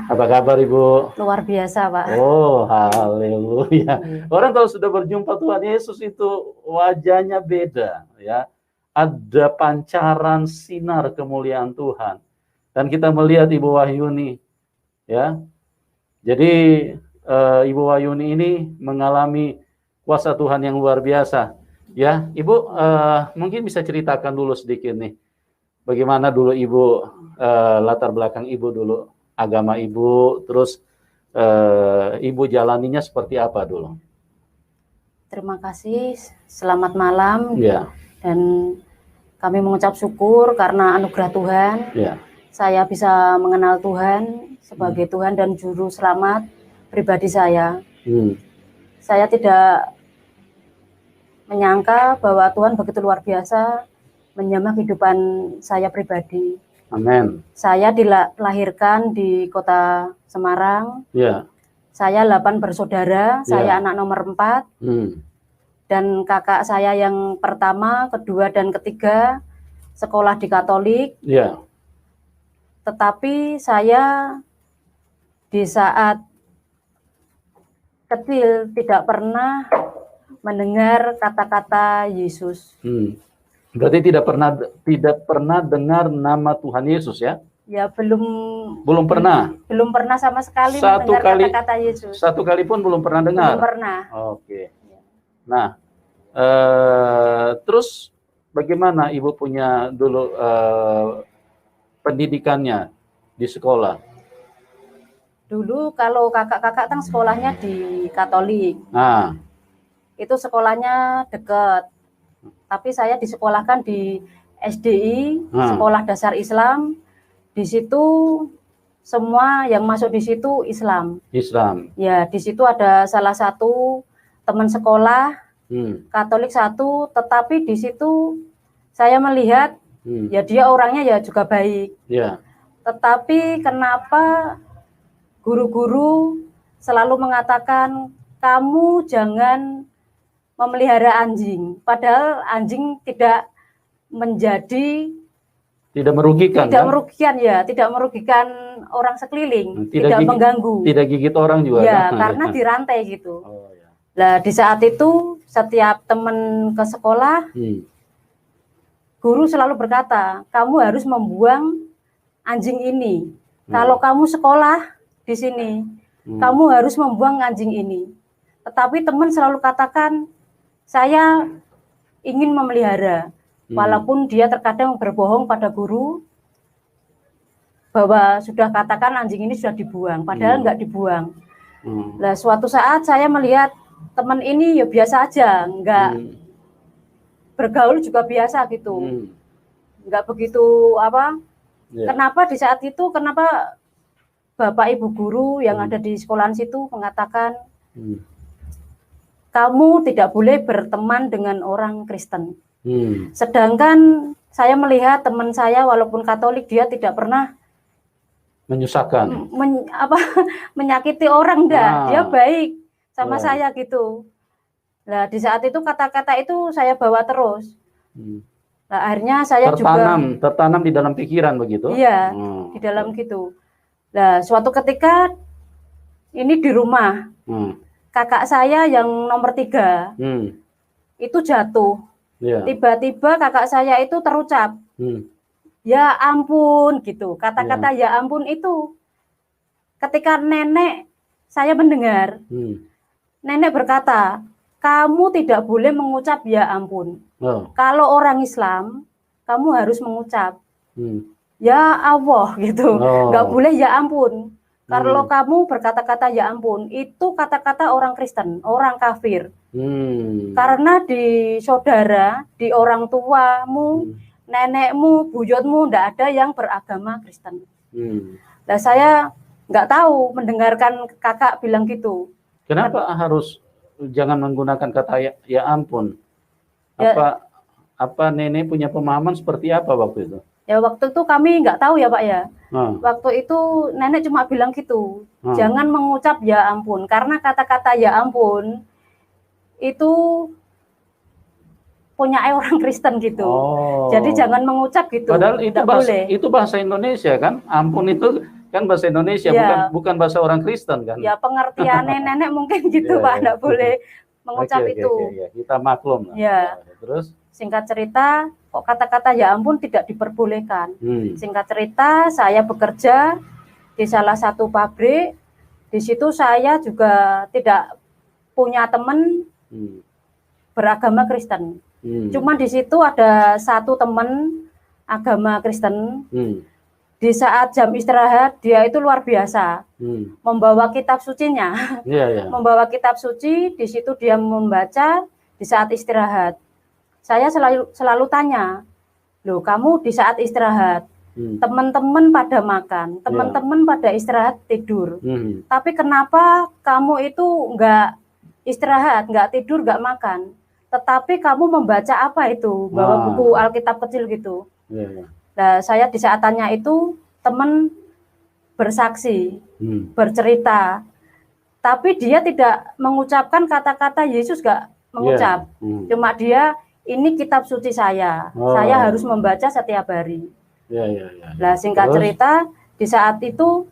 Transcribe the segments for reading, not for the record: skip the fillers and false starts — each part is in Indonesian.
Apa kabar Ibu? Luar biasa, Pak. Oh, haleluya. Orang kalau sudah berjumpa Tuhan Yesus itu wajahnya beda, ya. Ada pancaran sinar kemuliaan Tuhan. Dan kita melihat Ibu Wahyuni, ya. Jadi Ibu Wahyuni ini mengalami kuasa Tuhan yang luar biasa. Ya, Ibu mungkin bisa ceritakan dulu sedikit nih. Bagaimana dulu Ibu, latar belakang Ibu dulu, agama Ibu, terus Ibu jalaninya seperti apa dulu? Terima kasih, selamat malam. Ya. Dan kami mengucap syukur karena anugerah Tuhan. Ya. Saya bisa mengenal Tuhan sebagai Tuhan dan Juru Selamat pribadi saya. Saya tidak menyangka bahwa Tuhan begitu luar biasa menjamah kehidupan saya pribadi. Amin. Saya dilahirkan di kota Semarang. Ya. Saya 8 bersaudara, saya anak nomor 4. Dan kakak saya yang pertama, kedua, dan ketiga sekolah di Katolik. Ya. Tetapi saya di saat kecil tidak pernah mendengar kata-kata Yesus. Berarti tidak pernah dengar nama Tuhan Yesus, ya? Ya, belum pernah. Belum pernah sama sekali mendengar kata-kata Yesus. Satu kali pun belum pernah dengar. Belum pernah. Oke. Nah, terus bagaimana Ibu punya dulu pendidikannya di sekolah? Dulu kalau kakak-kakak kan sekolahnya di Katolik. Nah, itu sekolahnya dekat. Tapi saya disekolahkan di SDI, Sekolah Dasar Islam. Di situ semua yang masuk di situ Islam. Islam. Ya, di situ ada salah satu teman sekolah Katolik satu, tetapi di situ saya melihat ya dia orangnya ya juga baik. Ya. Tetapi kenapa guru-guru selalu mengatakan kamu jangan memelihara anjing, padahal anjing tidak merugikan, ya, tidak merugikan orang sekeliling, tidak mengganggu, tidak gigit orang juga, ya, karena dirantai gitu. Oh, ya. Nah, di saat itu setiap teman ke sekolah, guru selalu berkata, kamu harus membuang anjing ini. Kalau kamu sekolah di sini, kamu harus membuang anjing ini. Tetapi teman selalu katakan, saya ingin memelihara, walaupun dia terkadang berbohong pada guru bahwa sudah katakan anjing ini sudah dibuang, padahal nggak dibuang. Nah, suatu saat saya melihat teman ini ya biasa aja, nggak bergaul juga biasa gitu, nggak begitu apa. Kenapa di saat itu, kenapa Bapak Ibu guru yang ada di sekolahan situ mengatakan kamu tidak boleh berteman dengan orang Kristen. Sedangkan saya melihat teman saya walaupun Katolik dia tidak pernah menyusahkan, menyakiti orang, dia baik sama saya gitu. Nah, di saat itu kata-kata itu saya bawa terus. Nah, akhirnya saya tertanam di dalam pikiran begitu. Iya, di dalam gitu. Nah, suatu ketika ini di rumah. Kakak saya yang nomor 3 itu jatuh. Tiba-tiba kakak saya itu terucap, ya ampun gitu. Kata-kata ya ampun itu ketika nenek saya mendengar, nenek berkata, kamu tidak boleh mengucap ya ampun. Kalau orang Islam, kamu harus mengucap ya Allah gitu. Nggak boleh ya ampun. Kalau kamu berkata-kata ya ampun, itu kata-kata orang Kristen, orang kafir. Karena di saudara, di orang tuamu, nenekmu, buyutmu, tidak ada yang beragama Kristen. Nah, saya nggak tahu mendengarkan kakak bilang gitu. Kenapa harus jangan menggunakan kata ya ampun? Apa nenek punya pemahaman seperti apa waktu itu? Ya waktu itu kami nggak tahu ya Pak ya. Waktu itu nenek cuma bilang gitu, jangan mengucap ya ampun, karena kata-kata ya ampun itu punya orang Kristen gitu. Jadi jangan mengucap gitu. Padahal itu bahasa Indonesia kan, ampun itu kan bahasa Indonesia, bukan bahasa orang Kristen kan? Ya pengertiannya nenek mungkin gitu Pak, enggak boleh mengucap itu. Kita maklum. Ya. Terus? Singkat cerita, kok kata-kata ya ampun tidak diperbolehkan. Singkat cerita, saya bekerja di salah satu pabrik. Di situ saya juga tidak punya teman beragama Kristen. Cuma di situ ada satu teman agama Kristen. Di saat jam istirahat dia itu luar biasa, membawa kitab sucinya, membawa kitab suci. Di situ dia membaca di saat istirahat. Saya selalu tanya, loh kamu di saat istirahat, teman-teman pada makan, teman-teman pada istirahat tidur, tapi kenapa kamu itu nggak istirahat, nggak tidur, nggak makan, tetapi kamu membaca apa itu, bawa buku Alkitab kecil gitu. Nah, saya di saat tanya itu, teman bersaksi, bercerita, tapi dia tidak mengucapkan kata-kata Yesus, gak mengucap. Cuma dia, ini kitab suci saya harus membaca setiap hari. Nah, singkat cerita, di saat itu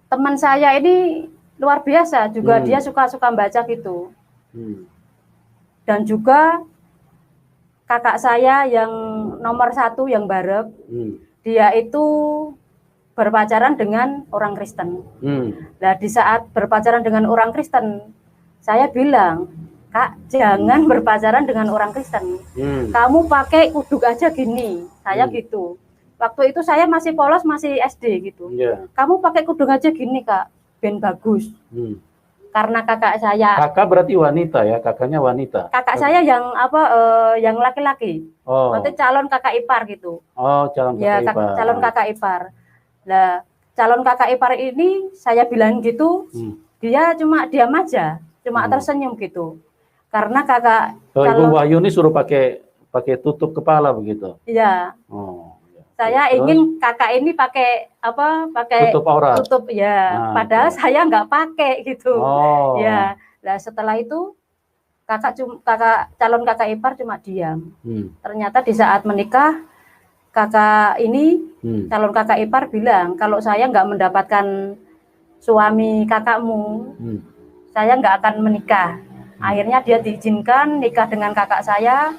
teman saya ini luar biasa, juga dia suka-suka baca gitu. Dan juga kakak saya yang nomor 1 yang barep, dia itu berpacaran dengan orang Kristen. Nah, di saat berpacaran dengan orang Kristen, saya bilang, Kak, jangan berpacaran dengan orang Kristen. Kamu pakai kuduk aja gini, saya gitu. Waktu itu saya masih polos, masih SD gitu. Kamu pakai kudung aja gini, Kak, ben bagus. Karena kakak saya. Kakak berarti wanita ya, kakaknya wanita. Kakak saya yang yang laki-laki. Berarti calon kakak ipar gitu. Calon kakak ipar. Calon kakak ipar. Nah, calon kakak ipar ini saya bilang gitu, dia cuma diam aja, cuma tersenyum gitu. Karena kakak. Ibu Wahyu ini suruh pakai tutup kepala begitu. Iya. Saya ingin kakak ini pakai apa? Pakai tutup aurat. Tutup ya. Padahal saya nggak pakai gitu. Ya. Nah, setelah itu calon kakak ipar cuma diam. Ternyata di saat menikah kakak ini calon kakak ipar bilang, kalau saya nggak mendapatkan suami kakakmu, saya nggak akan menikah. Akhirnya dia diizinkan nikah dengan kakak saya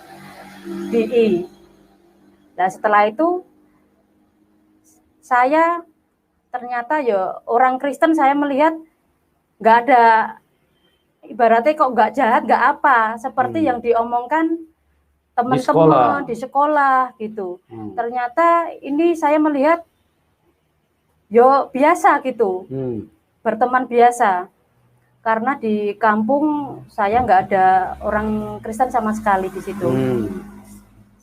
di I. Nah, setelah itu saya ternyata ya orang Kristen, saya melihat nggak ada, ibaratnya kok nggak jahat, nggak apa, seperti yang diomongkan teman-teman di sekolah gitu. Ternyata ini saya melihat yo biasa gitu, berteman biasa. Karena di kampung saya nggak ada orang Kristen sama sekali di situ.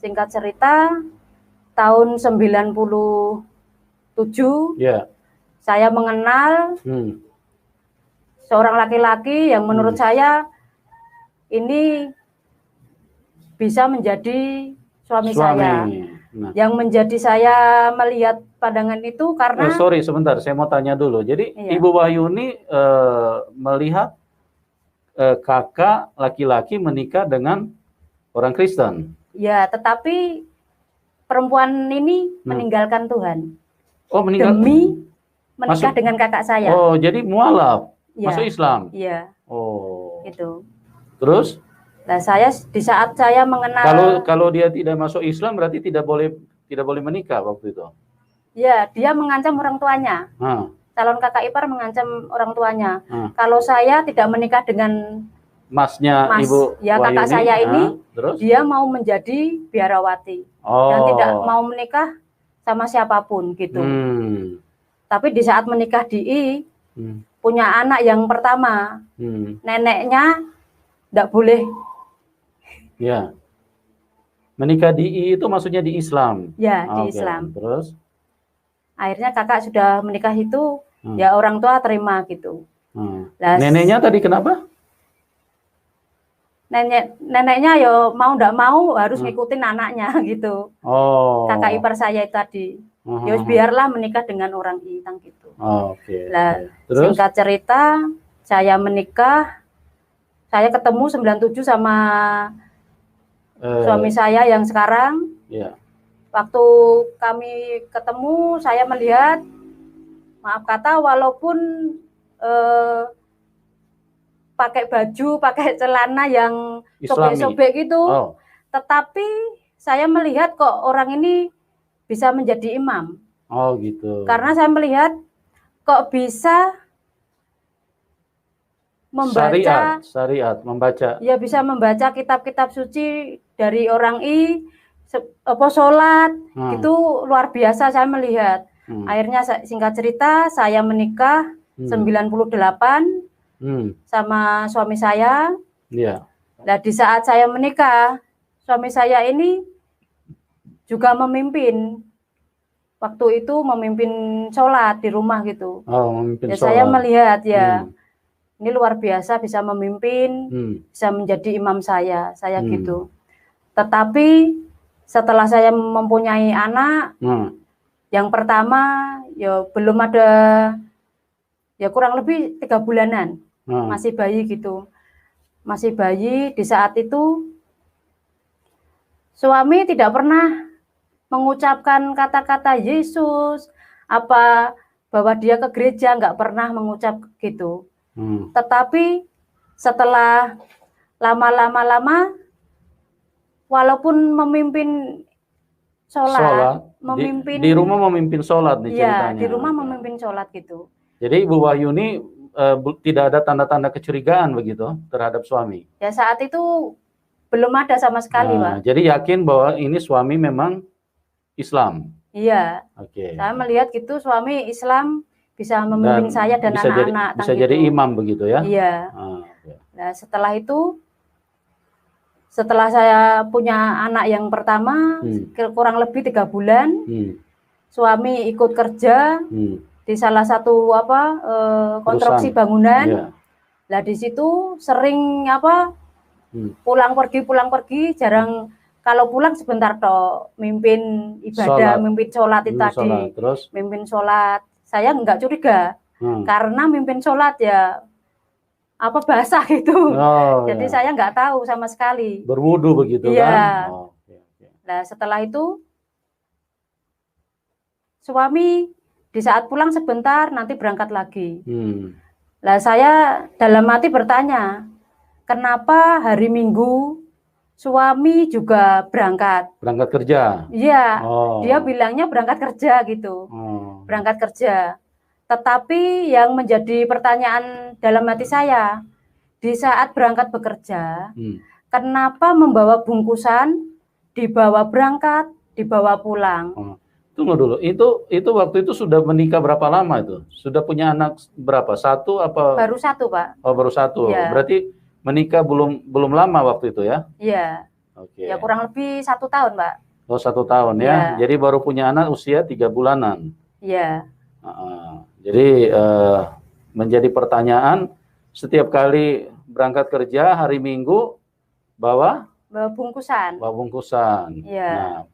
Singkat cerita, tahun 97 saya mengenal seorang laki-laki yang menurut saya ini bisa menjadi suami saya. Yang menjadi saya melihat pandangan itu karena sorry sebentar, saya mau tanya dulu. Jadi Ibu Wahyuni melihat kakak laki-laki menikah dengan orang Kristen. Ya, tetapi perempuan ini meninggalkan Tuhan. Demi menikah dengan kakak saya. Jadi mualaf, masuk Islam. Iya. Itu. Terus? Nah, saya di saat saya mengenal. Kalau dia tidak masuk Islam berarti tidak boleh menikah waktu itu. Ya, dia mengancam orang tuanya. Calon kakak ipar mengancam orang tuanya. Kalau saya tidak menikah dengan Ibu ya kakak Wahyuni, saya ini, terus? Dia mau menjadi biarawati dan tidak mau menikah sama siapapun gitu. Tapi di saat menikah di I, punya anak yang pertama, neneknya tidak boleh. Ya, menikah di I itu maksudnya di Islam. Ya, di Islam. Terus? Akhirnya kakak sudah menikah itu, ya orang tua terima gitu. Neneknya tadi kenapa? Neneknya ya mau ndak mau harus ngikutin anaknya gitu. Kakak ipar saya itu tadi. Ya biarlah menikah dengan orang Intang gitu. Terus? Singkat cerita, saya menikah, saya ketemu 97 sama suami saya yang sekarang. Waktu kami ketemu, saya melihat maaf kata, walaupun pakai baju, pakai celana yang sobek-sobek gitu, tetapi saya melihat kok orang ini bisa menjadi imam. Oh gitu. Karena saya melihat kok bisa membaca syariat, membaca. Ya bisa membaca kitab-kitab suci dari orang sholat, itu luar biasa saya melihat. Akhirnya singkat cerita saya menikah 98 sama suami saya. Nah di saat saya menikah, suami saya ini juga memimpin. Waktu itu memimpin sholat di rumah gitu. Memimpin ya sholat. Saya melihat ini luar biasa bisa memimpin, bisa menjadi imam saya gitu. Tetapi setelah saya mempunyai anak, yang pertama ya belum ada, ya kurang lebih 3 bulanan, masih bayi gitu. Masih bayi, di saat itu suami tidak pernah mengucapkan kata-kata Yesus, bahwa dia ke gereja, nggak pernah mengucap gitu. Tetapi setelah lama-lama, walaupun memimpin sholat memimpin di rumah memimpin sholat nih ceritanya. Di rumah memimpin sholat gitu. Jadi Ibu Wahyuni tidak ada tanda-tanda kecurigaan begitu terhadap suami? Ya saat itu belum ada sama sekali, Pak. Jadi yakin bahwa ini suami memang Islam? Iya. Oke. Saya melihat gitu suami Islam, bisa memimpin saya dan anak-anak. Bisa jadi imam begitu ya? Iya. Nah setelah itu, setelah saya punya anak yang pertama, kurang lebih 3 bulan, suami ikut kerja di salah satu konstruksi bangunan. Nah di situ sering pulang pergi, jarang. Kalau pulang sebentar toh, mimpin ibadah, mimpin sholat itu tadi, mimpin sholat. Saya nggak curiga, karena mimpin sholat ya basah gitu. Jadi saya nggak tahu sama sekali. Berwudu begitu kan? Nah setelah itu suami di saat pulang sebentar, nanti berangkat lagi. Nah saya dalam hati bertanya, kenapa hari Minggu suami juga berangkat kerja? Iya, dia bilangnya berangkat kerja gitu, berangkat kerja. Tetapi yang menjadi pertanyaan dalam hati saya, di saat berangkat bekerja, kenapa membawa bungkusan, dibawa berangkat, dibawa pulang? Tunggu dulu, itu waktu itu sudah menikah berapa lama itu? Sudah punya anak berapa? 1 apa? Baru 1, Pak. Baru 1. Ya. Berarti menikah belum lama waktu itu ya? Iya. Oke. Ya kurang lebih 1 tahun, Pak. 1 tahun ya. Jadi baru punya anak usia 3 bulanan. Iya. Jadi menjadi pertanyaan, setiap kali berangkat kerja hari Minggu bawa bungkusan. Bawa bungkusan. Iya.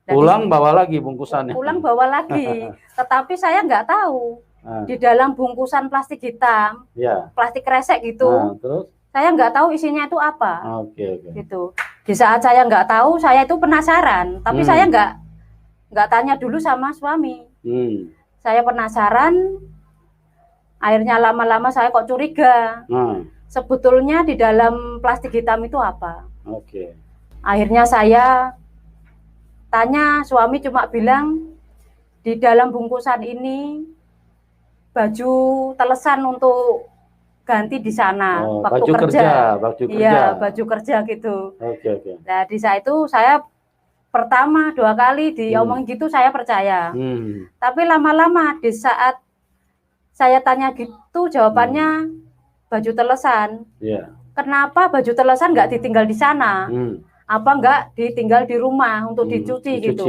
Pulang bawa lagi bungkusannya. Pulang bawa lagi. Tetapi saya nggak tahu. Di dalam bungkusan plastik hitam, plastik kresek gitu. Terus? Saya nggak tahu isinya itu apa. Oke. Gitu. Di saat saya nggak tahu, saya itu penasaran. Tapi saya nggak tanya dulu sama suami. Saya penasaran. Akhirnya lama-lama saya kok curiga. Sebetulnya di dalam plastik hitam itu apa? Akhirnya saya tanya, suami cuma bilang di dalam bungkusan ini baju telesan untuk ganti di sana waktu baju kerja. Iya, baju kerja gitu. Nah di saat itu saya pertama 2 kali diomong gitu saya percaya. Tapi lama-lama di saat saya tanya gitu jawabannya baju telesan. Kenapa baju telesan nggak ditinggal di sana? Apa nggak ditinggal di rumah untuk dicuci gitu?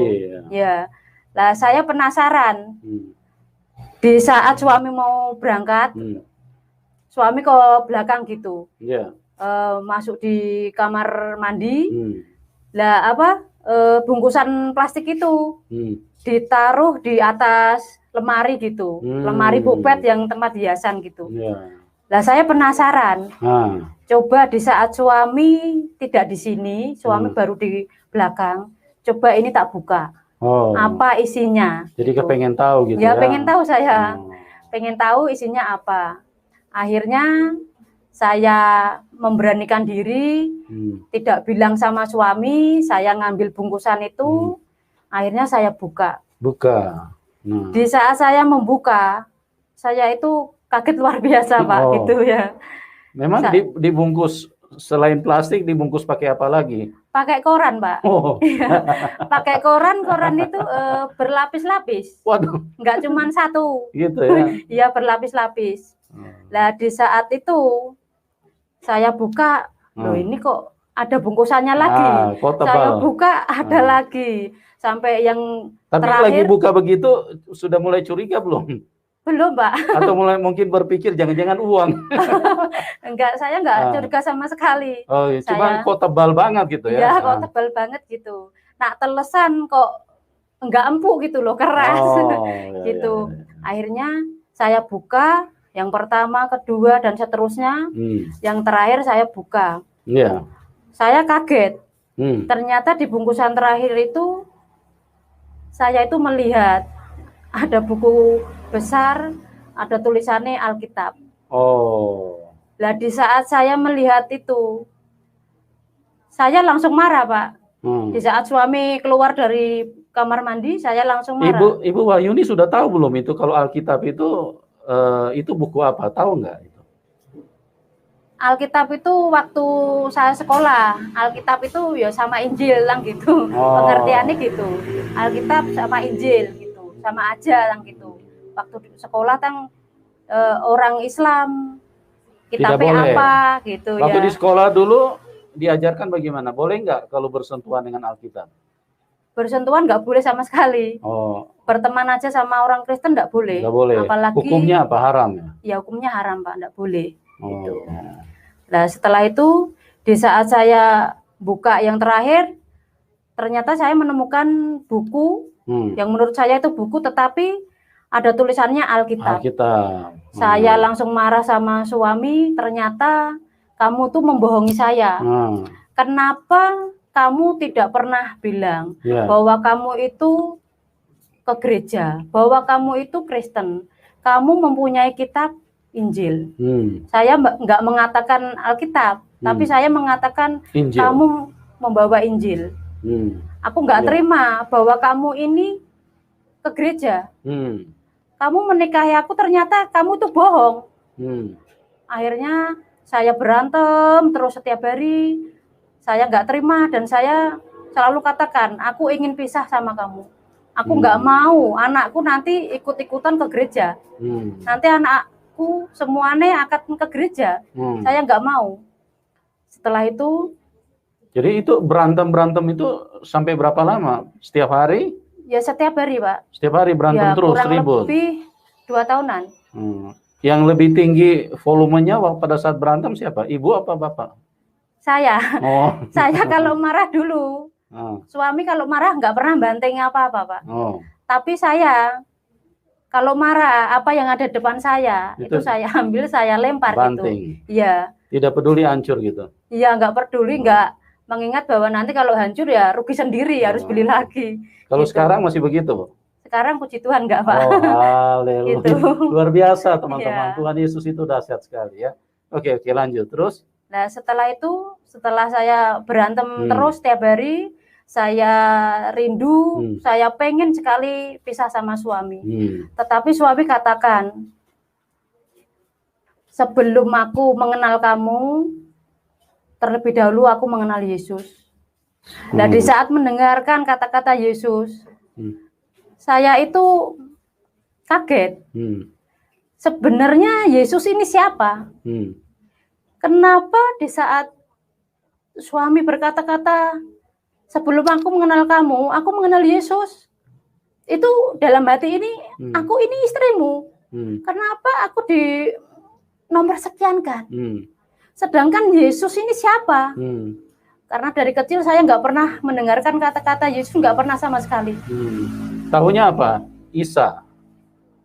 Ya. Lah saya penasaran. Di saat suami mau berangkat, suami ke belakang gitu, masuk di kamar mandi, lah bungkusan plastik itu ditaruh di atas lemari gitu, lemari bopet yang tempat hiasan gitu. Lah saya penasaran, coba di saat suami tidak di sini, suami baru di belakang, coba ini tak buka, apa isinya? Jadi kepengen tahu gitu ya? Pengen tahu saya. pengen tahu isinya apa. Akhirnya saya memberanikan diri, tidak bilang sama suami, saya ngambil bungkusan itu, akhirnya saya buka. Di saat saya membuka, saya itu kaget luar biasa, Pak, gitu ya. Memang dibungkus, selain plastik dibungkus pakai apa lagi? Pakai koran, Pak. Pakai koran itu berlapis-lapis. Waduh. Nggak cuma satu. Gitu ya? Iya, berlapis-lapis. Nah, di saat itu saya buka, loh ini kok ada bungkusannya lagi. Saya buka ada lagi. Sampai yang tapi terakhir. Lagi buka begitu sudah mulai curiga belum? Belum, Pak. Atau mulai mungkin berpikir jangan-jangan uang? Enggak, saya enggak curiga sama sekali. Oh, iya. Cuman kok tebal banget gitu ya? Iya, kok tebal banget gitu. Nah, telesan kok enggak empuk gitu loh, keras. Gitu. Akhirnya saya buka. Yang pertama, kedua, dan seterusnya. Yang terakhir saya buka. Saya kaget. Ternyata di bungkusan terakhir itu, saya itu melihat ada buku besar, ada tulisannya Alkitab. Nah, di saat saya melihat itu, saya langsung marah, Pak. Di saat suami keluar dari kamar mandi, saya langsung marah. Ibu Wahyuni sudah tahu belum itu kalau Alkitab itu buku apa? Tahu nggak itu? Alkitab itu waktu saya sekolah, Alkitab itu ya sama Injil lang gitu. Pengertiannya gitu. Alkitab sama Injil gitu, sama aja lang gitu. Waktu sekolah kan orang Islam kitabnya apa gitu. Waktu di sekolah dulu diajarkan bagaimana? Boleh nggak kalau bersentuhan dengan Alkitab? Bersentuhan nggak boleh sama sekali. Berteman aja sama orang Kristen nggak boleh. Nggak boleh. Apalagi, hukumnya apa? Haram ya? Ya hukumnya haram, Pak, nggak boleh. Gitu. Nah, setelah itu di saat saya buka yang terakhir, ternyata saya menemukan buku yang menurut saya itu buku, tetapi ada tulisannya Alkitab. Saya langsung marah sama suami, ternyata kamu tuh membohongi saya. Kenapa kamu tidak pernah bilang bahwa kamu itu ke gereja, bahwa kamu itu Kristen, kamu mempunyai kitab Injil. Saya nggak mengatakan Alkitab, tapi saya mengatakan Injil. Kamu membawa Injil. Aku nggak terima bahwa kamu ini ke gereja. Kamu menikahi aku, ternyata kamu tuh bohong. Akhirnya saya berantem terus setiap hari. Saya nggak terima dan saya selalu katakan, aku ingin pisah sama kamu. Aku nggak mau anakku nanti ikut-ikutan ke gereja. Nanti anakku semuanya akan ke gereja. Saya nggak mau. Setelah itu. Jadi itu berantem itu sampai berapa lama? Setiap hari? Ya setiap hari, Pak. Setiap hari berantem ya, terus ribut? Lebih 2 tahunan. Yang lebih tinggi volumenya pada saat berantem siapa? Ibu apa bapak? Saya. Saya kalau marah dulu. Suami kalau marah nggak pernah banting apa-apa, Pak. Tapi saya kalau marah, apa yang ada depan saya itu saya ambil, saya lempar banting. Gitu. Iya. Tidak peduli hancur gitu. Iya, nggak peduli, nggak mengingat bahwa nanti kalau hancur ya rugi sendiri, harus beli lagi. Kalau gitu. Sekarang masih begitu, Bu? Sekarang puji Tuhan nggak, Pak. Haleluya. Gitu. Luar biasa, teman-teman. Tuhan Yesus itu dahsyat sekali ya. Oke, lanjut terus. Nah, setelah itu, setelah saya berantem terus tiap hari, saya rindu, saya pengen sekali pisah sama suami. Tetapi suami katakan, sebelum aku mengenal kamu, terlebih dahulu aku mengenal Yesus. Nah, di saat mendengarkan kata-kata Yesus, saya itu kaget. Sebenarnya Yesus ini siapa? Kenapa di saat suami berkata-kata, sebelum aku mengenal kamu, aku mengenal Yesus. Itu dalam hati ini, aku ini istrimu. Kenapa aku di nomor sekian kan? Sedangkan Yesus ini siapa? Karena dari kecil saya nggak pernah mendengarkan kata-kata Yesus, nggak pernah sama sekali. Tahunya apa? Isa?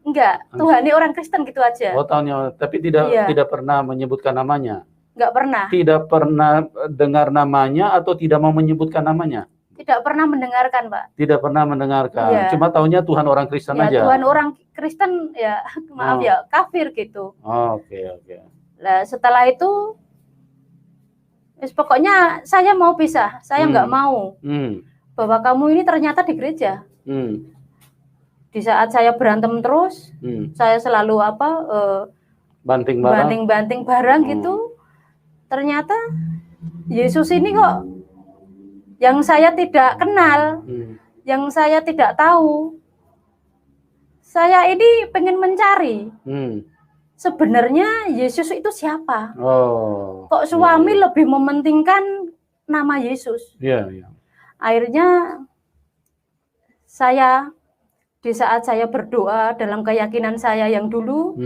Enggak, Tuhan ini orang Kristen gitu aja. Oh, tahunya, tapi tidak pernah menyebutkan namanya? Nggak pernah. Tidak pernah dengar namanya atau tidak mau menyebutkan namanya? Tidak pernah mendengarkan, Pak. Tidak pernah mendengarkan. Ya. Cuma taunya Tuhan orang Kristen ya, aja. Tuhan orang Kristen ya, maaf ya, kafir gitu. Oke. Nah, setelah itu pokoknya saya mau pisah. Saya nggak mau bahwa kamu ini ternyata di gereja. Di saat saya berantem terus, saya selalu banting barang gitu. Ternyata Yesus ini kok yang saya tidak kenal, yang saya tidak tahu. Saya ini pengen mencari. Sebenarnya Yesus itu siapa? Kok suami lebih mementingkan nama Yesus? Akhirnya saya di saat saya berdoa dalam keyakinan saya yang dulu,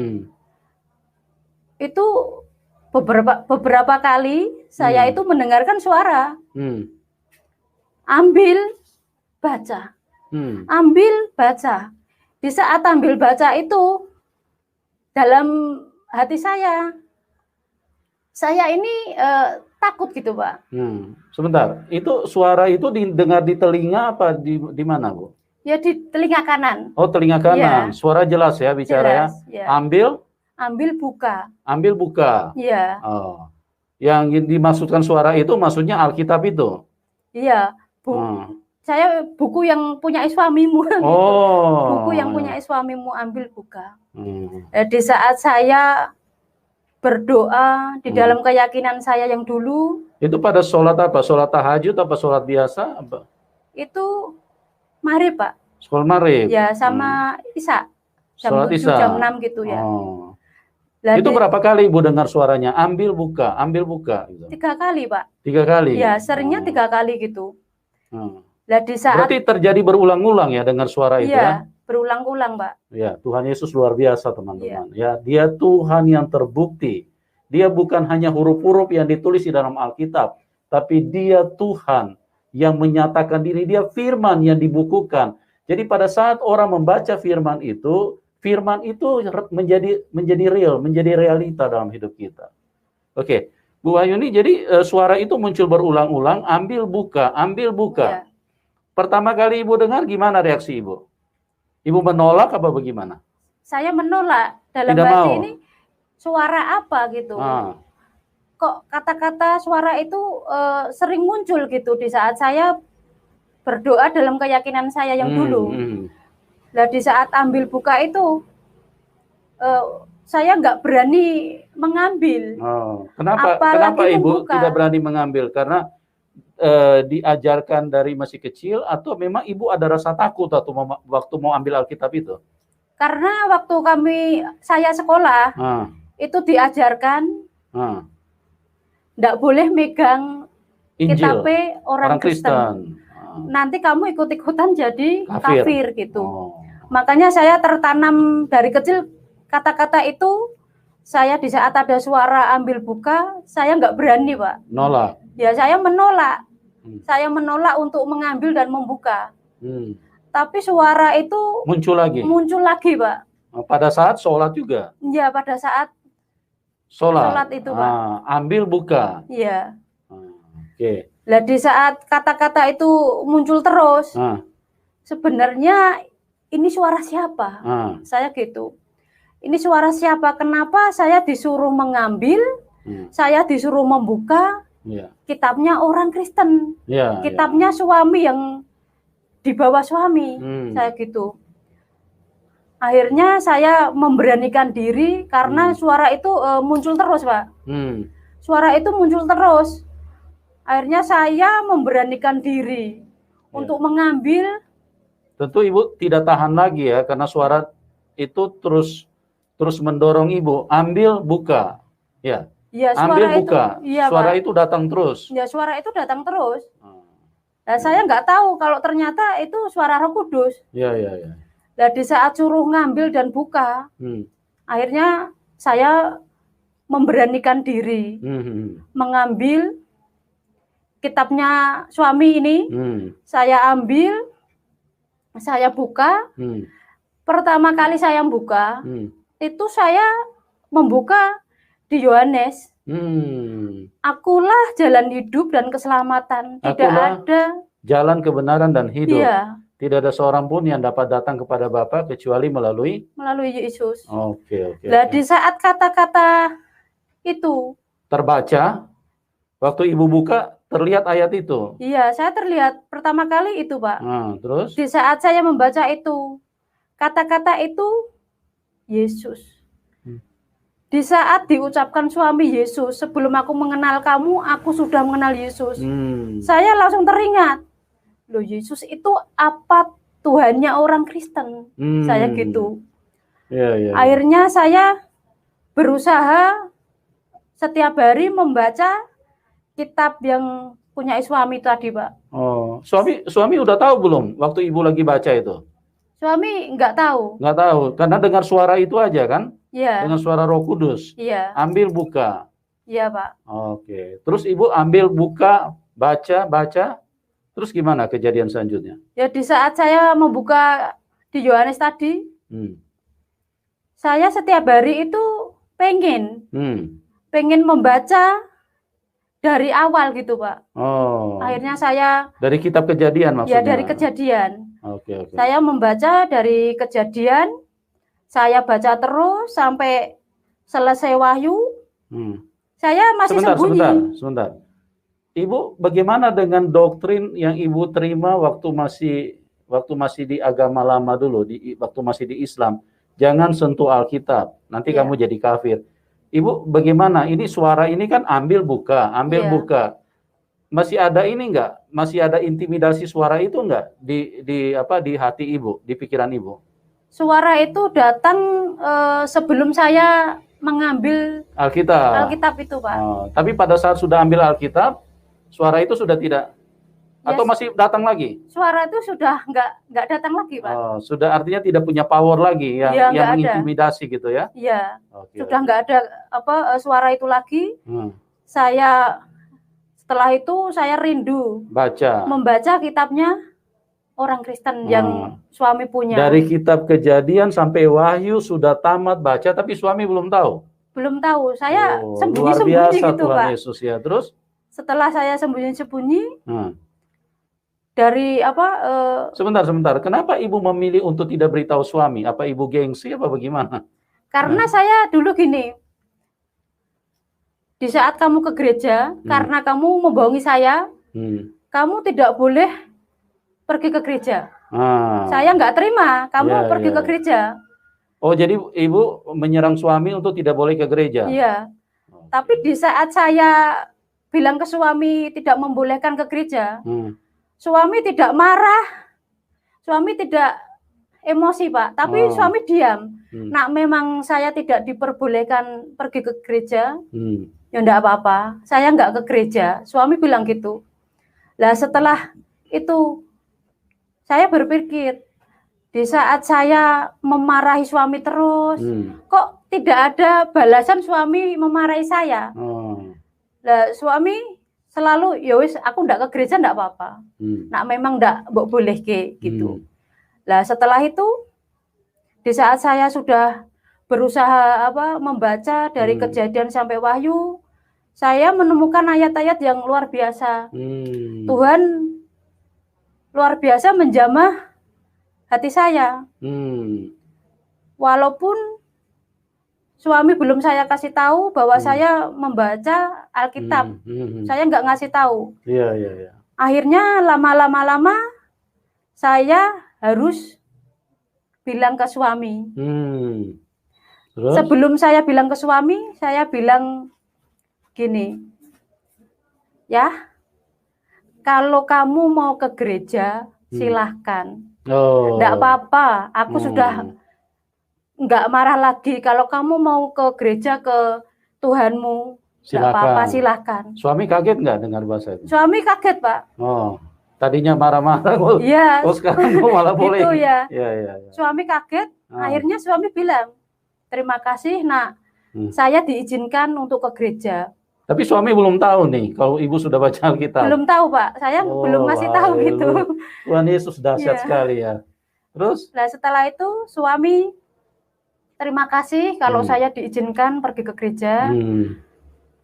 itu beberapa kali saya itu mendengarkan suara, ambil baca, ambil baca. Di saat ambil baca itu, dalam hati saya ini takut gitu, Pak. Sebentar, itu suara itu didengar di telinga apa di mana, Bu? Ya di telinga kanan. Oh, telinga kanan. Ya. Suara jelas ya bicaranya. Ya. Ambil buka. Ambil buka. Iya. Oh. Yang dimaksudkan suara itu maksudnya Alkitab itu. Iya. Saya buku yang punya suamimu. Gitu. Buku yang punya suamimu, ambil buka. Di saat saya berdoa di dalam keyakinan saya yang dulu. Itu pada sholat apa? Sholat tahajud apa sholat biasa? Apa? Itu maghrib, Pak. Sholat maghrib. Ya, sama Isya. Jam 7, jam 6 gitu ya. Itu berapa kali Ibu dengar suaranya? Ambil buka, ambil buka. Gitu. 3 kali, Pak. 3 kali? Ya, seringnya 3 kali gitu. Di saat... Berarti terjadi berulang-ulang ya dengar suara itu ya? Berulang-ulang, Pak. Ya, Tuhan Yesus luar biasa, teman-teman. Ya, Dia Tuhan yang terbukti. Dia bukan hanya huruf-huruf yang ditulis di dalam Alkitab, tapi Dia Tuhan yang menyatakan diri, Dia firman yang dibukukan. Jadi pada saat orang membaca firman itu menjadi real, menjadi realita dalam hidup kita. Oke, Bu Wahyuni, jadi suara itu muncul berulang-ulang, ambil buka, ambil buka. Ya. Pertama kali Ibu dengar, gimana reaksi Ibu? Ibu menolak apa bagaimana? Saya menolak, dalam hati ini suara apa gitu. Kok kata-kata suara itu sering muncul gitu di saat saya berdoa dalam keyakinan saya yang dulu. Nah, di saat ambil buka itu saya nggak berani mengambil. Kenapa Ibu tidak berani mengambil? Karena diajarkan dari masih kecil atau memang Ibu ada rasa takut atau waktu mau ambil Alkitab itu? Karena waktu saya sekolah itu diajarkan nggak boleh megang kitab orang Kristen. Nanti kamu ikut-ikutan jadi kafir gitu. Makanya saya tertanam dari kecil kata-kata itu. Saya di saat ada suara ambil buka, saya nggak berani, Pak. Nolak. Ya, saya menolak. Saya menolak untuk mengambil dan membuka. Tapi suara itu muncul lagi, Pak. Pada saat sholat juga? Ya, pada saat sholat itu, Pak. Ambil buka? Iya. Oke. Nah, di saat kata-kata itu muncul terus, sebenarnya ini suara siapa? Saya gitu. Ini suara siapa? Kenapa saya disuruh mengambil, saya disuruh membuka kitabnya orang Kristen, kitabnya suami yang dibawa suami, saya gitu. Akhirnya saya memberanikan diri karena suara itu muncul terus, Pak. Suara itu muncul terus. Akhirnya saya memberanikan diri untuk mengambil. Tentu Ibu tidak tahan lagi ya, karena suara itu terus mendorong Ibu, ambil buka. Ya. Ya, ambil buka. Iya, suara Pak. itu datang terus. Ya, suara itu datang terus. Nah, saya nggak tahu kalau ternyata itu suara Roh Kudus. Iya. Nah, di saat suruh ngambil dan buka, akhirnya saya memberanikan diri mengambil kitabnya suami ini. Saya ambil, saya buka. Pertama kali saya buka, itu saya membuka di Yohanes. Akulah jalan hidup dan keselamatan. Tidak ada jalan kebenaran dan hidup. Iya. Tidak ada seorang pun yang dapat datang kepada Bapa kecuali melalui Yesus. Oke. Nah, di saat kata-kata itu terbaca, waktu Ibu buka terlihat ayat itu. Iya, saya terlihat pertama kali itu, Pak. Terus? Di saat saya membaca itu, kata-kata itu Yesus. Di saat diucapkan suami Yesus, sebelum aku mengenal kamu, aku sudah mengenal Yesus. Saya langsung teringat, loh Yesus itu apa Tuhannya orang Kristen? Saya gitu. Ya. Akhirnya saya berusaha setiap hari membaca kitab yang punya suami tadi, Pak. Oh, suami udah tahu belum waktu Ibu lagi baca itu? Suami nggak tahu. Nggak tahu, karena dengar suara itu aja kan? Iya. Dengan suara Roh Kudus. Iya. Ambil buka. Iya, Pak. Oke. Terus Ibu ambil buka, baca. Terus gimana kejadian selanjutnya? Ya di saat saya membuka di Yohanes tadi, saya setiap hari itu pengen membaca dari awal gitu, Pak. Oh. Akhirnya saya dari kitab Kejadian maksudnya? Ya dari Kejadian. Oke. Saya membaca dari Kejadian, saya baca terus sampai selesai Wahyu. Saya masih sembunyi. Sebentar. Ibu, bagaimana dengan doktrin yang Ibu terima waktu masih di agama lama dulu, waktu masih di Islam? Jangan sentuh Alkitab, nanti kamu jadi kafir. Ibu, bagaimana? Ini suara ini kan ambil buka. Masih ada ini enggak? Masih ada intimidasi suara itu enggak di hati Ibu, di pikiran Ibu? Suara itu datang sebelum saya mengambil Alkitab itu, Pak. Tapi pada saat sudah ambil Alkitab, suara itu sudah tidak atau masih datang lagi? Suara itu sudah enggak datang lagi, Pak. Sudah artinya tidak punya power lagi yang mengintimidasi gitu ya? Iya. Sudah enggak ada suara itu lagi. Setelah itu saya rindu membaca kitabnya orang Kristen yang suami punya. Dari kitab Kejadian sampai Wahyu sudah tamat baca, tapi suami belum tahu? Belum tahu, saya sembunyi-sembunyi gitu, Tuhan Pak. Yesus ya. Terus? Setelah saya sembunyi-sembunyi, dari Sebentar. Kenapa Ibu memilih untuk tidak beritahu suami? Apa Ibu gengsi apa bagaimana? Karena saya dulu gini, di saat kamu ke gereja, karena kamu membohongi saya, kamu tidak boleh pergi ke gereja. Saya nggak terima kamu pergi ke gereja. Oh, jadi Ibu menyerang suami untuk tidak boleh ke gereja? Iya. Tapi di saat saya bilang ke suami tidak membolehkan ke gereja, suami tidak marah, suami tidak emosi, Pak. Tapi suami diam. Nah, memang saya tidak diperbolehkan pergi ke gereja. Ya enggak apa-apa, saya enggak ke gereja. Suami bilang gitu. Nah setelah itu saya berpikir, di saat saya memarahi suami terus, kok tidak ada balasan suami memarahi saya. Nah suami selalu, ya wis aku enggak ke gereja enggak apa-apa. Nah memang enggak boleh gitu. Nah setelah itu, di saat saya sudah berusaha membaca dari Kejadian sampai Wahyu, saya menemukan ayat-ayat yang luar biasa. Tuhan luar biasa menjamah hati saya. Walaupun suami belum saya kasih tahu bahwa saya membaca Alkitab, saya nggak ngasih tahu. Iya. Akhirnya lama-lama saya harus bilang ke suami. Terus? Sebelum saya bilang ke suami, saya bilang gini, ya, kalau kamu mau ke gereja, silahkan. Enggak apa-apa, aku sudah enggak marah lagi. Kalau kamu mau ke gereja, ke Tuhanmu, enggak apa-apa, silahkan. Suami kaget enggak dengar bahasa itu? Suami kaget, Pak. Tadinya marah-marah, sekarang malah boleh. Gitu ya. Suami kaget, akhirnya suami bilang, terima kasih, Nak, saya diizinkan untuk ke gereja. Tapi suami belum tahu nih kalau Ibu sudah baca Alkitab. Belum tahu, Pak. Saya belum masih tahu gitu. Tuhan Yesus dahsyat sekali ya. Terus? Nah, setelah itu suami terima kasih kalau saya diizinkan pergi ke gereja.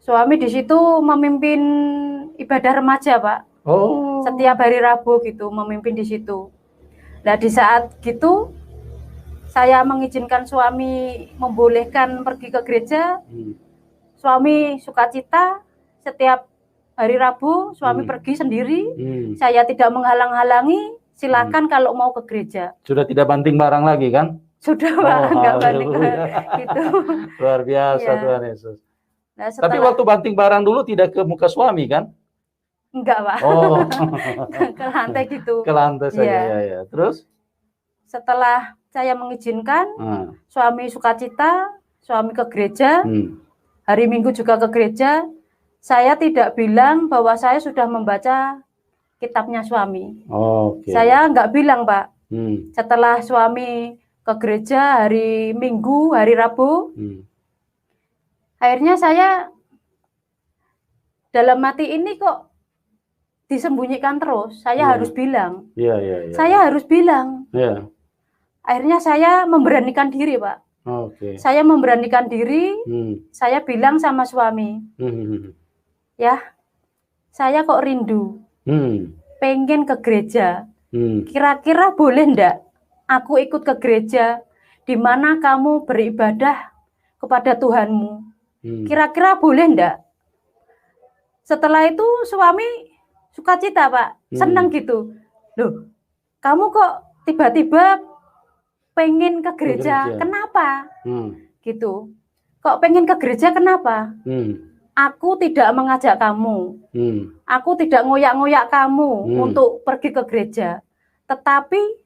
Suami di situ memimpin ibadah remaja, Pak. Setiap hari Rabu gitu memimpin di situ. Nah di saat gitu saya mengizinkan suami membolehkan pergi ke gereja. Suami sukacita setiap hari Rabu suami pergi sendiri. Saya tidak menghalang-halangi. Silakan kalau mau ke gereja. Sudah tidak banting barang lagi kan? Sudah Pak, nggak banting gitu. Luar biasa ya. Tuhan Yesus. Nah, setelah... Tapi waktu banting barang dulu tidak ke muka suami kan? Enggak Pak. Oh. Ke lantai gitu. Ke lantai saja ya. Terus? Setelah saya mengizinkan, suami sukacita, suami ke gereja, hari Minggu juga ke gereja. Saya tidak bilang bahwa saya sudah membaca kitabnya suami. Saya nggak bilang Pak. Setelah suami ke gereja hari Minggu, hari Rabu, akhirnya saya dalam hati ini kok disembunyikan terus. Saya harus bilang. Saya harus bilang. Akhirnya saya memberanikan diri Pak. Saya memberanikan diri. Saya bilang sama suami, ya, saya kok rindu. Pengen ke gereja. Kira-kira boleh ndak aku ikut ke gereja di mana kamu beribadah kepada Tuhanmu? Kira-kira boleh ndak? Setelah itu suami sukacita Pak, senang gitu. Loh, kamu kok tiba-tiba pengen ke gereja? Kenapa? Gitu. Kok pengen ke gereja kenapa? Aku tidak mengajak kamu. Aku tidak ngoyak-ngoyak kamu untuk pergi ke gereja. Tetapi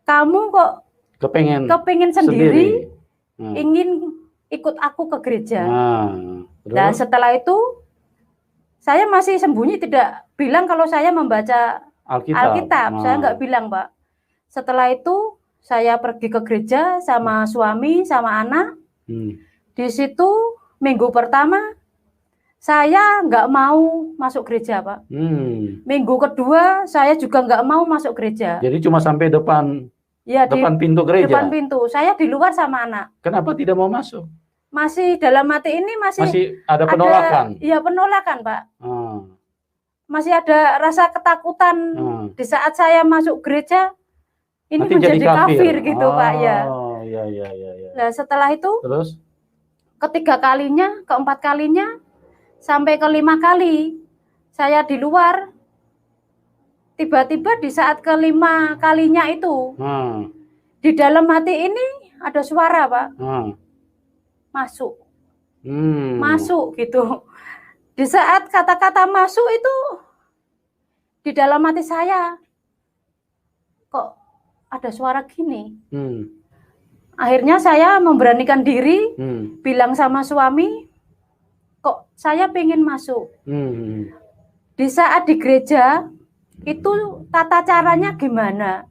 kamu kok kepengin sendiri. Ingin ikut aku ke gereja. Nah, setelah itu saya masih sembunyi, tidak bilang kalau saya membaca Alkitab. Saya nggak bilang Pak. Setelah itu saya pergi ke gereja sama suami, sama anak. Di situ minggu pertama saya nggak mau masuk gereja Pak. Minggu kedua saya juga nggak mau masuk gereja. Jadi cuma sampai depan pintu gereja? Depan pintu. Saya di luar sama anak. Kenapa tidak mau masuk? Masih dalam hati ini masih ada penolakan? Iya penolakan Pak. Masih ada rasa ketakutan di saat saya masuk gereja. Ini nanti menjadi kafir gitu Pak ya. Iya. Nah setelah itu, terus ketiga kalinya, keempat kalinya, sampai kelima kali saya di luar. Tiba-tiba di saat kelima kalinya itu, di dalam hati ini ada suara Pak, masuk, masuk gitu. Di saat kata-kata masuk itu, di dalam hati saya, kok ada suara gini. Akhirnya saya memberanikan diri, bilang sama suami, kok saya pengen masuk. Di saat di gereja, itu tata caranya gimana?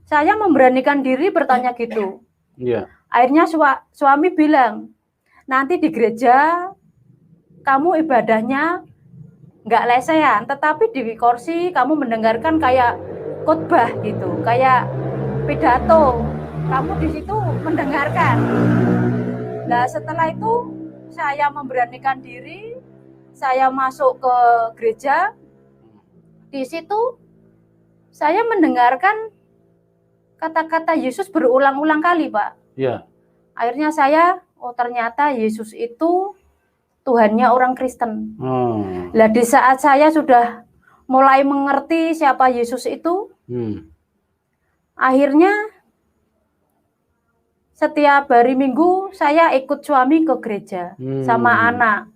Saya memberanikan diri bertanya gitu. Akhirnya suami bilang, nanti di gereja, kamu ibadahnya nggak lesehan, tetapi di kursi kamu mendengarkan kayak khotbah gitu, kayak pidato, kamu di situ mendengarkan. Nah setelah itu saya memberanikan diri, saya masuk ke gereja. Di situ saya mendengarkan kata-kata Yesus berulang-ulang kali Pak. Akhirnya saya, ternyata Yesus itu Tuhannya orang Kristen. Nah di saat saya sudah mulai mengerti siapa Yesus itu, akhirnya setiap hari Minggu saya ikut suami ke gereja sama anak.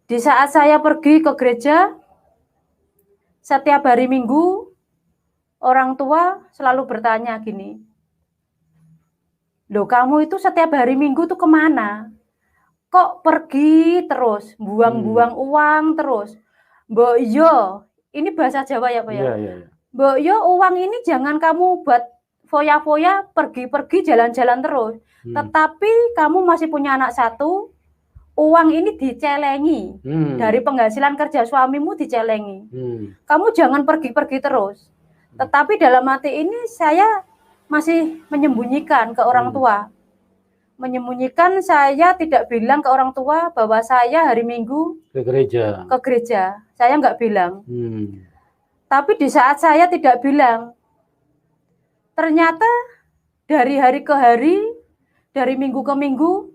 Di saat saya pergi ke gereja, setiap hari Minggu orang tua selalu bertanya gini, loh kamu itu setiap hari Minggu tuh kemana? Kok pergi terus, buang-buang uang terus? Mbok yo, ini bahasa Jawa ya Pak ya? Mbok yo, uang ini jangan kamu buat foya-foya, pergi-pergi jalan-jalan terus. Tetapi kamu masih punya anak satu, uang ini dicelengi. Dari penghasilan kerja suamimu dicelengi. Kamu jangan pergi-pergi terus. Tetapi dalam hati ini saya masih menyembunyikan ke orang tua. Menyembunyikan, saya tidak bilang ke orang tua bahwa saya hari Minggu ke gereja. Saya nggak bilang. Tapi di saat saya tidak bilang, ternyata dari hari ke hari, dari minggu ke minggu,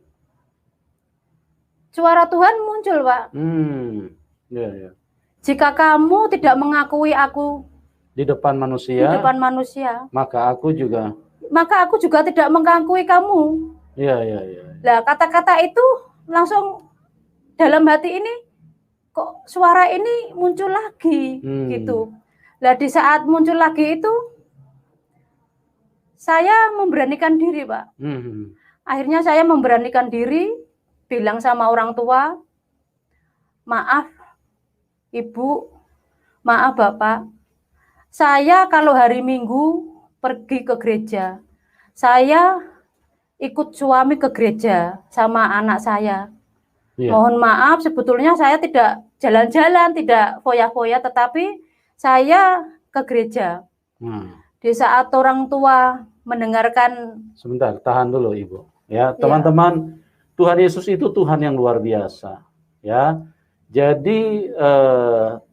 suara Tuhan muncul, Pak. Jika kamu tidak mengakui aku di depan manusia, maka aku juga tidak mengakui kamu. Nah, kata-kata itu langsung dalam hati ini, kok suara ini muncul lagi, gitu. Nah, di saat muncul lagi itu, saya memberanikan diri, Pak. Akhirnya saya memberanikan diri, bilang sama orang tua, maaf Ibu, maaf Bapak, saya kalau hari Minggu pergi ke gereja, saya ikut suami ke gereja sama anak saya. Mohon maaf, sebetulnya saya tidak jalan-jalan, tidak foya-foya, tetapi saya ke gereja. Di saat orang tua mendengarkan... Sebentar, tahan dulu Ibu. Ya, teman-teman, Tuhan Yesus itu Tuhan yang luar biasa. Ya, jadi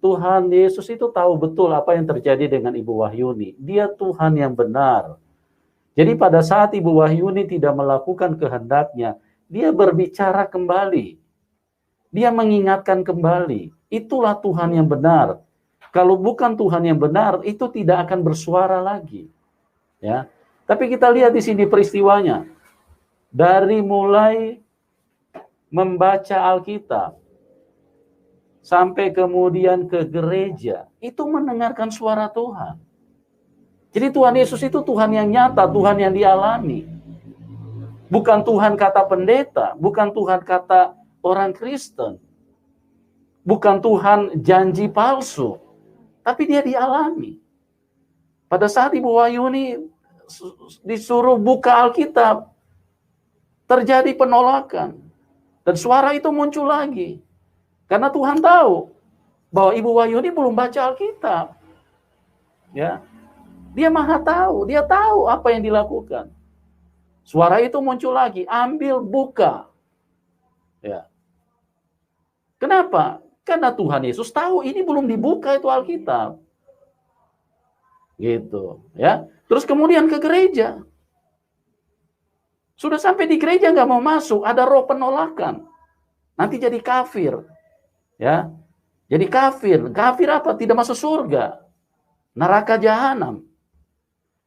Tuhan Yesus itu tahu betul apa yang terjadi dengan Ibu Wahyuni. Dia Tuhan yang benar. Jadi pada saat Ibu Wahyuni tidak melakukan kehendaknya, dia berbicara kembali. Dia mengingatkan kembali. Itulah Tuhan yang benar. Kalau bukan Tuhan yang benar, itu tidak akan bersuara lagi. Ya. Tapi kita lihat di sini peristiwanya. Dari mulai membaca Alkitab, sampai kemudian ke gereja, itu mendengarkan suara Tuhan. Jadi Tuhan Yesus itu Tuhan yang nyata, Tuhan yang dialami. Bukan Tuhan kata pendeta, bukan Tuhan kata orang Kristen. Bukan Tuhan janji palsu, tapi dia dialami. Pada saat Ibu Wahyuni disuruh buka Alkitab, terjadi penolakan. Dan suara itu muncul lagi. Karena Tuhan tahu bahwa Ibu Wahyuni belum baca Alkitab. Ya. Dia Maha tahu, dia tahu apa yang dilakukan. Suara itu muncul lagi, ambil buka. Ya. Kenapa? Karena Tuhan Yesus tahu ini belum dibuka itu Alkitab. Gitu, ya. Terus kemudian ke gereja. Sudah sampai di gereja nggak mau masuk, ada roh penolakan. Nanti jadi kafir. Ya. Jadi kafir. Kafir apa? Tidak masuk surga. Neraka jahanam.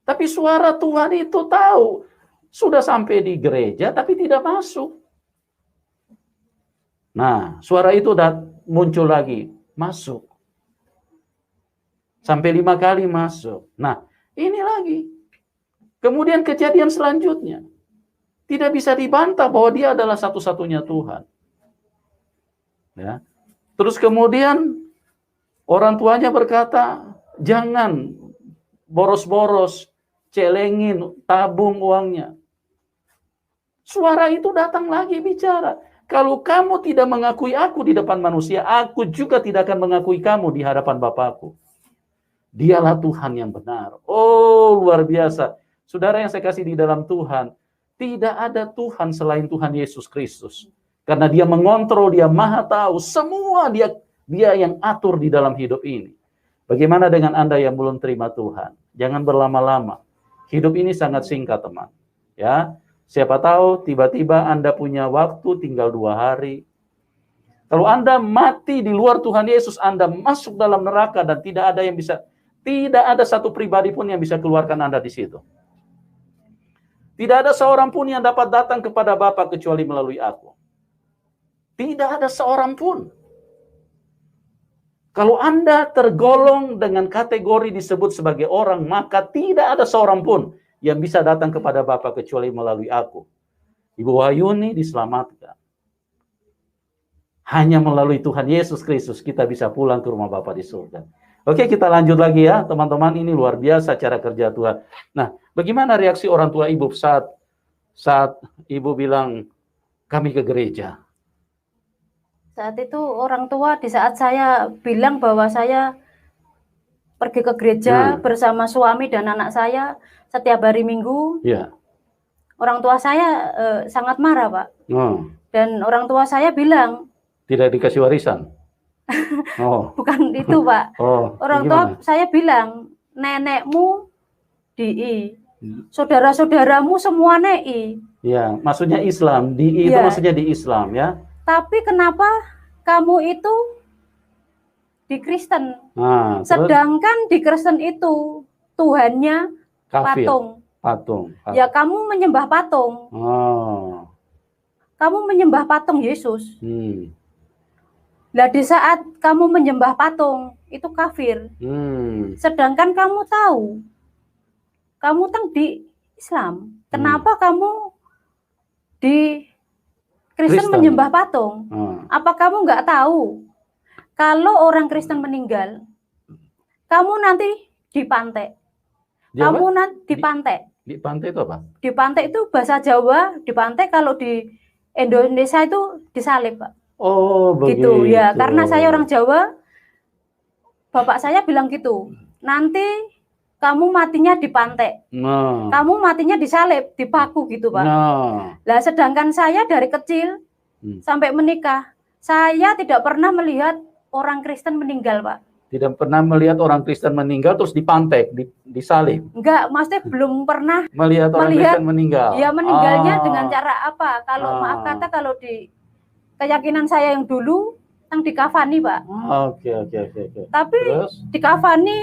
Tapi suara Tuhan itu tahu. Sudah sampai di gereja tapi tidak masuk. Nah, suara itu udah muncul lagi. Masuk. Sampai 5 kali masuk. Nah, ini lagi. Kemudian kejadian selanjutnya. Tidak bisa dibantah bahwa dia adalah satu-satunya Tuhan. Ya. Terus kemudian orang tuanya berkata, jangan boros-boros, celengin, tabung uangnya. Suara itu datang lagi bicara. Kalau kamu tidak mengakui aku di depan manusia, aku juga tidak akan mengakui kamu di hadapan Bapakku. Dialah Tuhan yang benar. Oh, luar biasa. Saudara yang saya kasih di dalam Tuhan, tidak ada Tuhan selain Tuhan Yesus Kristus. Karena dia mengontrol, dia Maha tahu, semua dia yang atur di dalam hidup ini. Bagaimana dengan Anda yang belum terima Tuhan? Jangan berlama-lama. Hidup ini sangat singkat, teman. Ya, siapa tahu tiba-tiba Anda punya waktu tinggal 2 hari. Kalau Anda mati di luar Tuhan Yesus, Anda masuk dalam neraka dan tidak ada satu pribadi pun yang bisa keluarkan Anda di situ. Tidak ada seorang pun yang dapat datang kepada Bapa kecuali melalui aku. Tidak ada seorang pun. Kalau Anda tergolong dengan kategori disebut sebagai orang, maka tidak ada seorang pun yang bisa datang kepada Bapa kecuali melalui aku. Ibu Wahyuni diselamatkan. Hanya melalui Tuhan Yesus Kristus kita bisa pulang ke rumah Bapa di surga. Oke, kita lanjut lagi ya, teman-teman. Ini luar biasa cara kerja Tuhan. Nah, bagaimana reaksi orang tua ibu saat ibu bilang kami ke gereja? Saat itu orang tua di saat saya bilang bahwa saya pergi ke gereja bersama suami dan anak saya setiap hari Minggu. Ya. Orang tua saya sangat marah, Pak. Dan orang tua saya bilang, tidak dikasih warisan? Oh. Bukan itu, Pak. Oh, orang tua saya bilang, nenekmu DI, saudara-saudaramu semua NEI. Ya, maksudnya Islam. DI itu maksudnya di Islam ya. Tapi kenapa kamu itu di Kristen? Nah, sedangkan di Kristen itu Tuhannya kafir. Patung. Ya, kamu menyembah patung. Oh. Kamu menyembah patung Yesus. Nah, di saat kamu menyembah patung, itu kafir. Sedangkan kamu tahu, kamu di Islam. Kenapa kamu di Kristen menyembah patung? Apa kamu nggak tahu, kalau orang Kristen meninggal, kamu nanti dipantai. Kamu nanti dipantai. Dipantai itu apa? Dipantai itu bahasa Jawa, dipantai kalau di Indonesia itu disalib, Pak. Oh, begitu. Gitu ya, karena saya orang Jawa, bapak saya bilang gitu. Nanti kamu matinya dipantai. Kamu matinya disalib, dipaku gitu, Pak. Lah, sedangkan saya dari kecil sampai menikah, saya tidak pernah melihat orang Kristen meninggal, Pak. Tidak pernah melihat orang Kristen meninggal terus dipantek, disalib? Enggak, maksudnya belum pernah melihat orang Kristen meninggal. Ya, meninggalnya dengan cara apa? Kalau maaf kata, kalau di keyakinan saya yang dulu, yang dikafani, Pak. Oke. Tapi dikafani,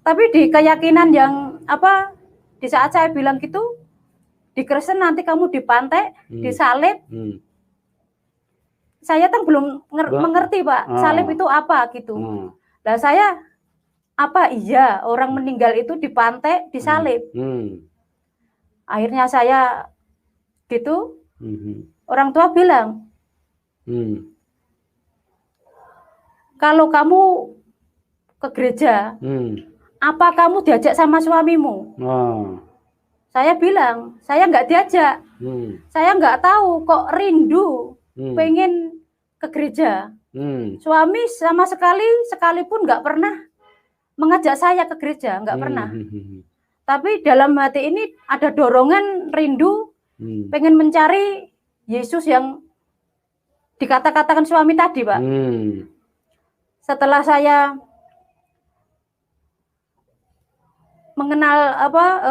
tapi di keyakinan yang apa? Di saat saya bilang gitu, di Kristen nanti kamu dipantek, disalib. Saya kan belum mengerti, Pak, salib itu apa gitu. Nah, saya apa iya orang meninggal itu dipantek, disalib. Akhirnya saya gitu, orang tua bilang, kalau kamu ke gereja, apa kamu diajak sama suamimu? Saya bilang, saya nggak diajak. Saya nggak tahu kok rindu pengen ke gereja. Suami sama sekalipun nggak pernah mengajak saya ke gereja, nggak pernah. Tapi dalam hati ini ada dorongan rindu pengen mencari Yesus yang dikata-katakan suami tadi, Pak. Setelah saya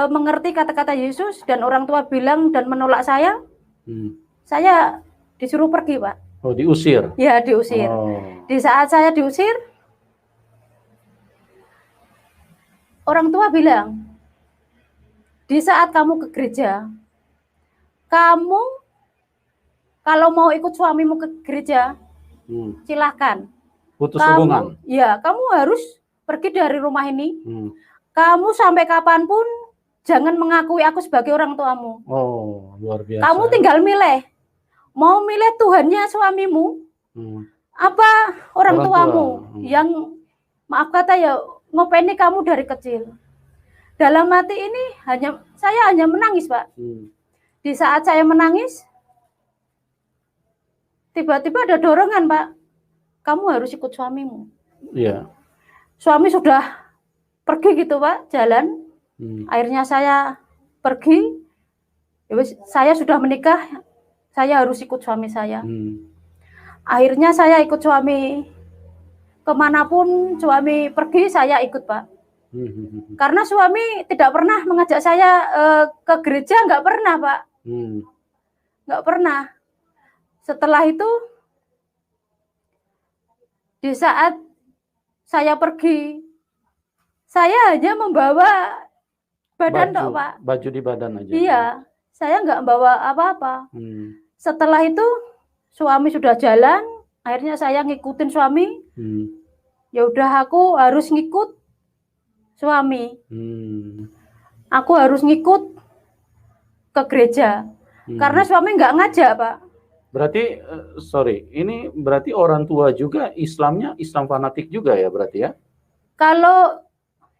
mengerti kata-kata Yesus dan orang tua bilang dan menolak saya disuruh pergi, Pak. Oh, diusir? Ya, diusir. Di saat saya diusir, orang tua bilang, di saat kamu ke gereja, kamu kalau mau ikut suamimu ke gereja, silahkan. Putus hubungan? Ya, kamu harus pergi dari rumah ini. Kamu sampai kapanpun jangan mengakui aku sebagai orang tuamu. Oh, luar biasa. Kamu tinggal milih. Mau milih Tuhannya suamimu, apa orang tuamu yang maaf kata ya ngopeni kamu dari kecil. Dalam hati ini saya hanya menangis, Pak. Di saat saya menangis, tiba-tiba ada dorongan, Pak. Kamu harus ikut suamimu. Iya. Suami sudah pergi gitu, Pak, jalan. Akhirnya saya pergi. Saya sudah menikah. Saya harus ikut suami saya. Akhirnya saya ikut suami kemanapun suami pergi, saya ikut, Pak. Karena suami tidak pernah mengajak saya ke gereja, nggak pernah, Pak. Nggak pernah. Setelah itu, di saat saya pergi, saya hanya membawa badan, Pak. Baju di badan aja. Iya, saya nggak bawa apa-apa. Setelah itu suami sudah jalan, akhirnya saya ngikutin suami. Ya udah, aku harus ngikut suami. Aku harus ngikut ke gereja. Karena suami nggak ngajak, Pak. Berarti, ini berarti orang tua juga Islamnya Islam fanatik juga ya berarti ya? Kalau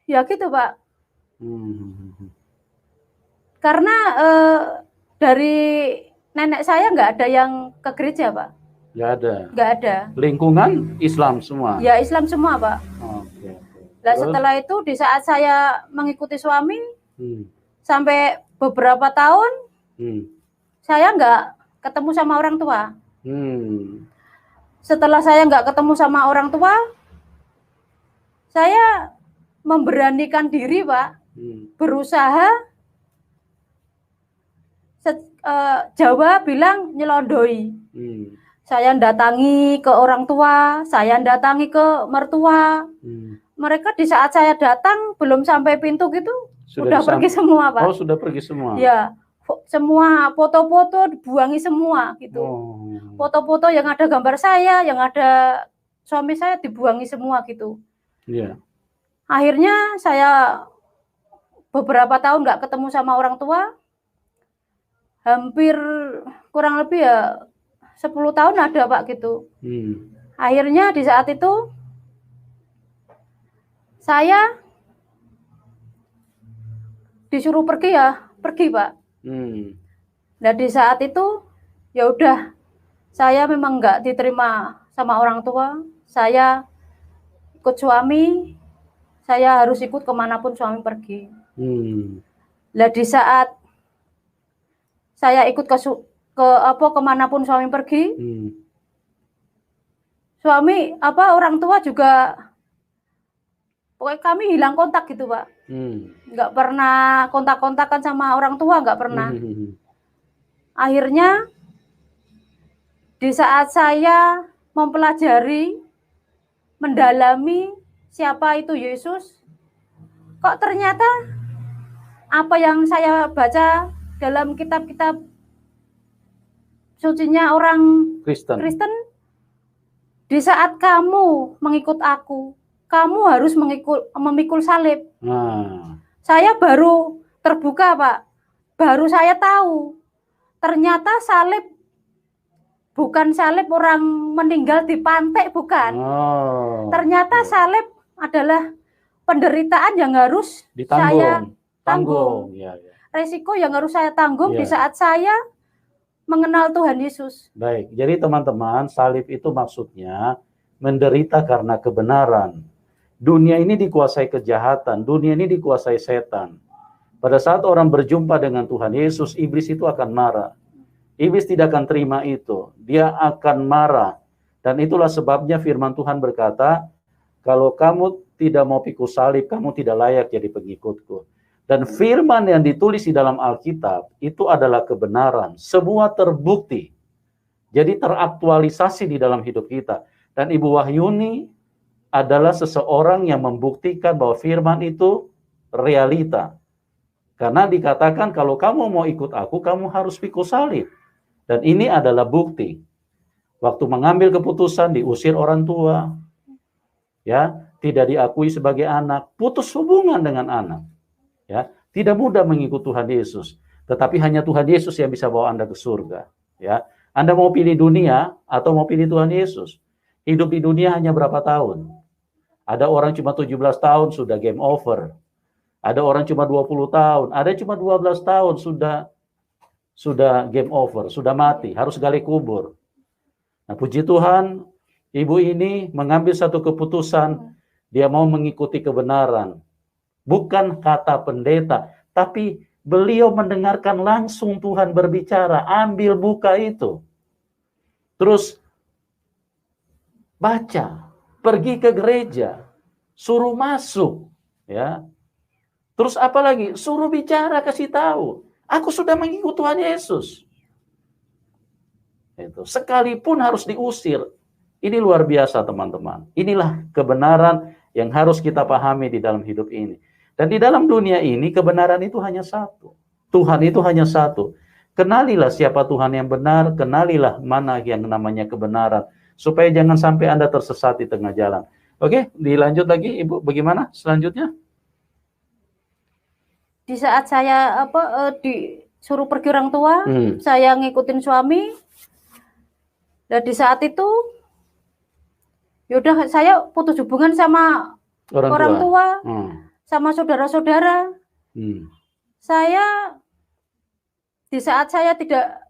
ya gitu, Pak. Karena dari nenek saya nggak ada yang ke gereja, Pak. Nggak ada? Nggak ada. Lingkungan Islam semua? Ya, Islam semua, Pak. Nah, setelah itu di saat saya mengikuti suami, sampai beberapa tahun, saya nggak ketemu sama orang tua. setelah saya nggak ketemu sama orang tua, saya memberanikan diri, Pak, berusaha. Jawa bilang nyelondoi. Saya datangi ke orang tua, saya datangi ke mertua. Mereka di saat saya datang belum sampai pintu gitu, sudah pergi semua, Pak. Oh, sudah pergi semua. Ya, semua foto-foto dibuangi semua gitu. Foto-foto yang ada gambar saya, yang ada suami saya dibuangi semua gitu. Iya. Akhirnya saya beberapa tahun nggak ketemu sama orang tua. Hampir kurang lebih ya 10 tahun ada, Pak, gitu. Akhirnya di saat itu saya disuruh pergi ya, pergi, Pak. Nah di saat itu ya udah, saya memang nggak diterima sama orang tua. Saya ikut suami, saya harus ikut kemanapun suami pergi. Nah di saat saya ikut kemanapun suami pergi, suami orang tua juga, pokoknya kami hilang kontak gitu, Pak. Nggak pernah kontak-kontakan sama orang tua, nggak pernah. Akhirnya di saat saya mempelajari, mendalami siapa itu Yesus, kok ternyata apa yang saya baca dalam kitab-kitab sucinya orang Kristen, di saat kamu mengikut aku, kamu harus memikul salib. Saya baru terbuka, Pak. Baru saya tahu, ternyata salib bukan salib orang meninggal di pantai, bukan. Ternyata salib adalah penderitaan yang harus saya tanggung. Resiko yang harus saya tanggung di saat saya mengenal Tuhan Yesus. Baik, jadi teman-teman, salib itu maksudnya menderita karena kebenaran. Dunia ini dikuasai kejahatan, dunia ini dikuasai setan. Pada saat orang berjumpa dengan Tuhan Yesus, iblis itu akan marah. Iblis tidak akan terima itu, dia akan marah. Dan itulah sebabnya firman Tuhan berkata, kalau kamu tidak mau pikul salib, kamu tidak layak jadi pengikutku. Dan firman yang ditulis di dalam Alkitab itu adalah kebenaran. Semua terbukti. Jadi teraktualisasi di dalam hidup kita. Dan Ibu Wahyuni adalah seseorang yang membuktikan bahwa firman itu realita. Karena dikatakan kalau kamu mau ikut aku, kamu harus pikul salib. Dan ini adalah bukti. Waktu mengambil keputusan, diusir orang tua, ya, tidak diakui sebagai anak, putus hubungan dengan anak. Ya, tidak mudah mengikut Tuhan Yesus, tetapi hanya Tuhan Yesus yang bisa bawa Anda ke surga. Ya, Anda mau pilih dunia atau mau pilih Tuhan Yesus? Hidup di dunia hanya berapa tahun? Ada orang cuma 17 tahun sudah game over. Ada orang cuma 20 tahun, ada cuma 12 tahun sudah game over, sudah mati, harus gali kubur. Nah, puji Tuhan, ibu ini mengambil satu keputusan, dia mau mengikuti kebenaran. Bukan kata pendeta, tapi beliau mendengarkan langsung Tuhan berbicara, ambil buka itu. Terus baca, pergi ke gereja, suruh masuk, ya. Terus apa lagi? Suruh bicara, kasih tahu. Aku sudah mengikut Tuhan Yesus. Itu. Sekalipun harus diusir. Ini luar biasa, teman-teman. Inilah kebenaran yang harus kita pahami di dalam hidup ini. Dan di dalam dunia ini, kebenaran itu hanya satu. Tuhan itu hanya satu. Kenalilah siapa Tuhan yang benar, kenalilah mana yang namanya kebenaran. Supaya jangan sampai Anda tersesat di tengah jalan. Oke, dilanjut lagi, Ibu. Bagaimana selanjutnya? Di saat saya disuruh pergi orang tua, saya ngikutin suami. Dan di saat itu, yaudah saya putus hubungan sama orang tua. Sama saudara-saudara. Saya di saat saya tidak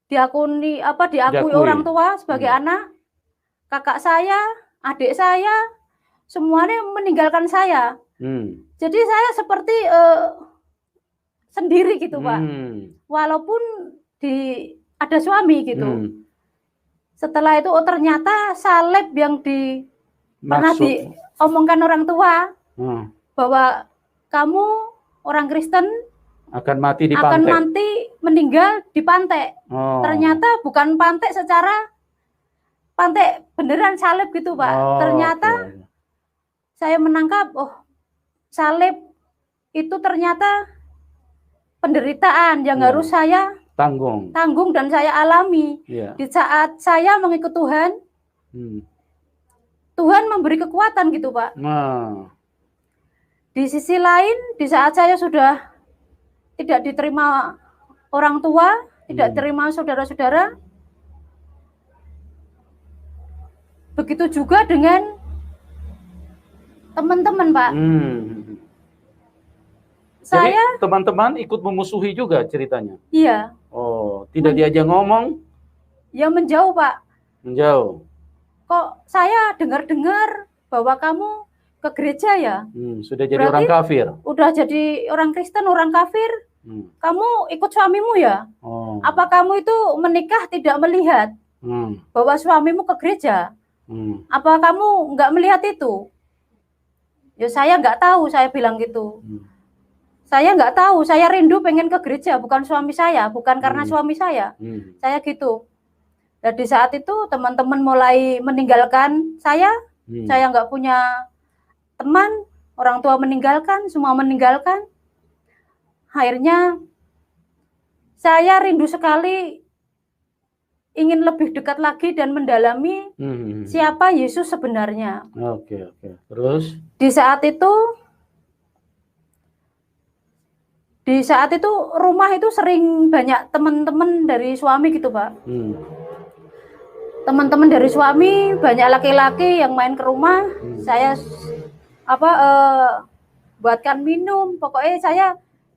diakui orang tua sebagai anak, kakak saya, adik saya, semuanya meninggalkan saya. Jadi saya seperti sendiri gitu, Pak. Walaupun ada suami gitu. Setelah itu, oh ternyata salib yang pernah diomongkan orang tua, bahwa kamu orang Kristen akan mati di pantai. Akan mati meninggal di pantai. Ternyata bukan pantai secara pantai beneran salib gitu, Pak. Ternyata saya menangkap, oh salib itu ternyata penderitaan yang harus saya tanggung dan saya alami. Di saat saya mengikut Tuhan, Tuhan memberi kekuatan gitu, Pak. Di sisi lain, di saat saya sudah tidak diterima orang tua, tidak terima saudara-saudara, begitu juga dengan teman-teman, Pak. Jadi teman-teman ikut memusuhi juga ceritanya? Iya. Oh, tidak diajak ngomong? Ya menjauh, Pak. Menjauh. Kok saya dengar-dengar bahwa kamu ke gereja ya? Sudah jadi orang kafir? Udah jadi orang Kristen, orang kafir. Kamu ikut suamimu ya? Apa kamu itu menikah tidak melihat bahwa suamimu ke gereja? Apa kamu nggak melihat itu? Ya saya nggak tahu, saya bilang gitu. Saya nggak tahu, saya rindu pengen ke gereja, bukan suami saya, bukan karena suami saya. Saya gitu. Dan di saat itu teman-teman mulai meninggalkan saya nggak punya teman, orang tua meninggalkan, semua meninggalkan. Akhirnya saya rindu sekali ingin lebih dekat lagi dan mendalami siapa Yesus sebenarnya. Oke. Terus? Di saat itu rumah itu sering banyak teman-teman dari suami gitu, Pak. Teman-teman dari suami banyak laki-laki yang main ke rumah. Saya buatkan minum. Pokoknya saya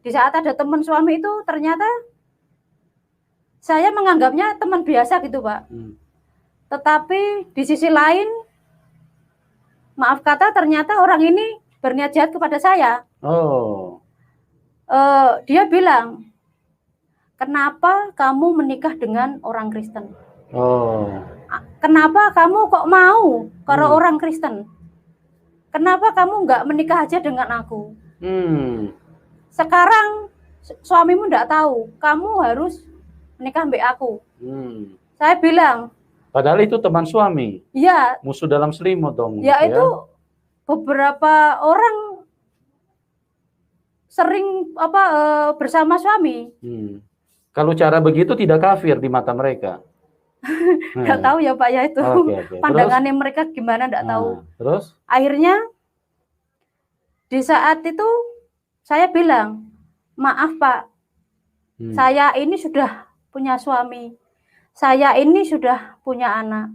di saat ada teman suami itu ternyata saya menganggapnya teman biasa gitu, Pak. Tetapi di sisi lain, maaf kata, ternyata orang ini berniat jahat kepada saya. Dia bilang, kenapa kamu menikah dengan orang Kristen? Kenapa kamu kok mau kalau orang Kristen? Kenapa kamu nggak menikah aja dengan aku? Sekarang suamimu nggak tahu, kamu harus menikah mbak aku. Saya bilang. Padahal itu teman suami. Iya. Musuh dalam selimut dong. Ya itu beberapa orang sering bersama suami. Kalau cara begitu tidak kafir di mata mereka. Nggak tahu ya Pak ya itu. Pandangannya terus? Mereka gimana nggak tahu. Terus? Akhirnya di saat itu saya bilang, maaf Pak, saya ini sudah punya suami, saya ini sudah punya anak.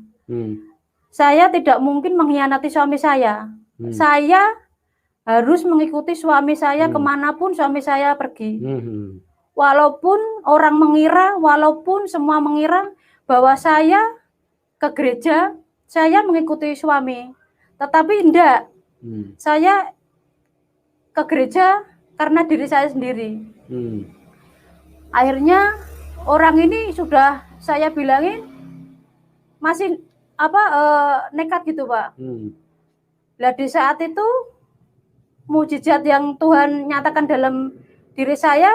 Saya tidak mungkin mengkhianati suami saya. Saya harus mengikuti suami saya kemanapun suami saya pergi. Walaupun orang mengira, walaupun semua mengira bahwa saya ke gereja, saya mengikuti suami. Tetapi enggak, saya ke gereja karena diri saya sendiri. Akhirnya orang ini sudah saya bilangin masih nekat gitu Pak. Nah di saat itu mujizat yang Tuhan nyatakan dalam diri saya,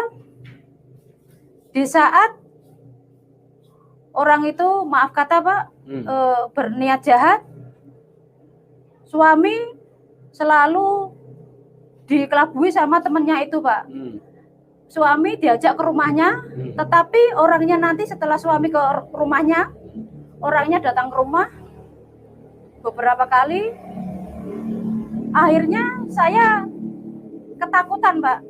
di saat orang itu maaf kata Pak berniat jahat, suami selalu dikelabui sama temennya itu Pak. Suami diajak ke rumahnya, tetapi orangnya nanti setelah suami ke rumahnya, orangnya datang ke rumah beberapa kali. Akhirnya saya ketakutan Pak.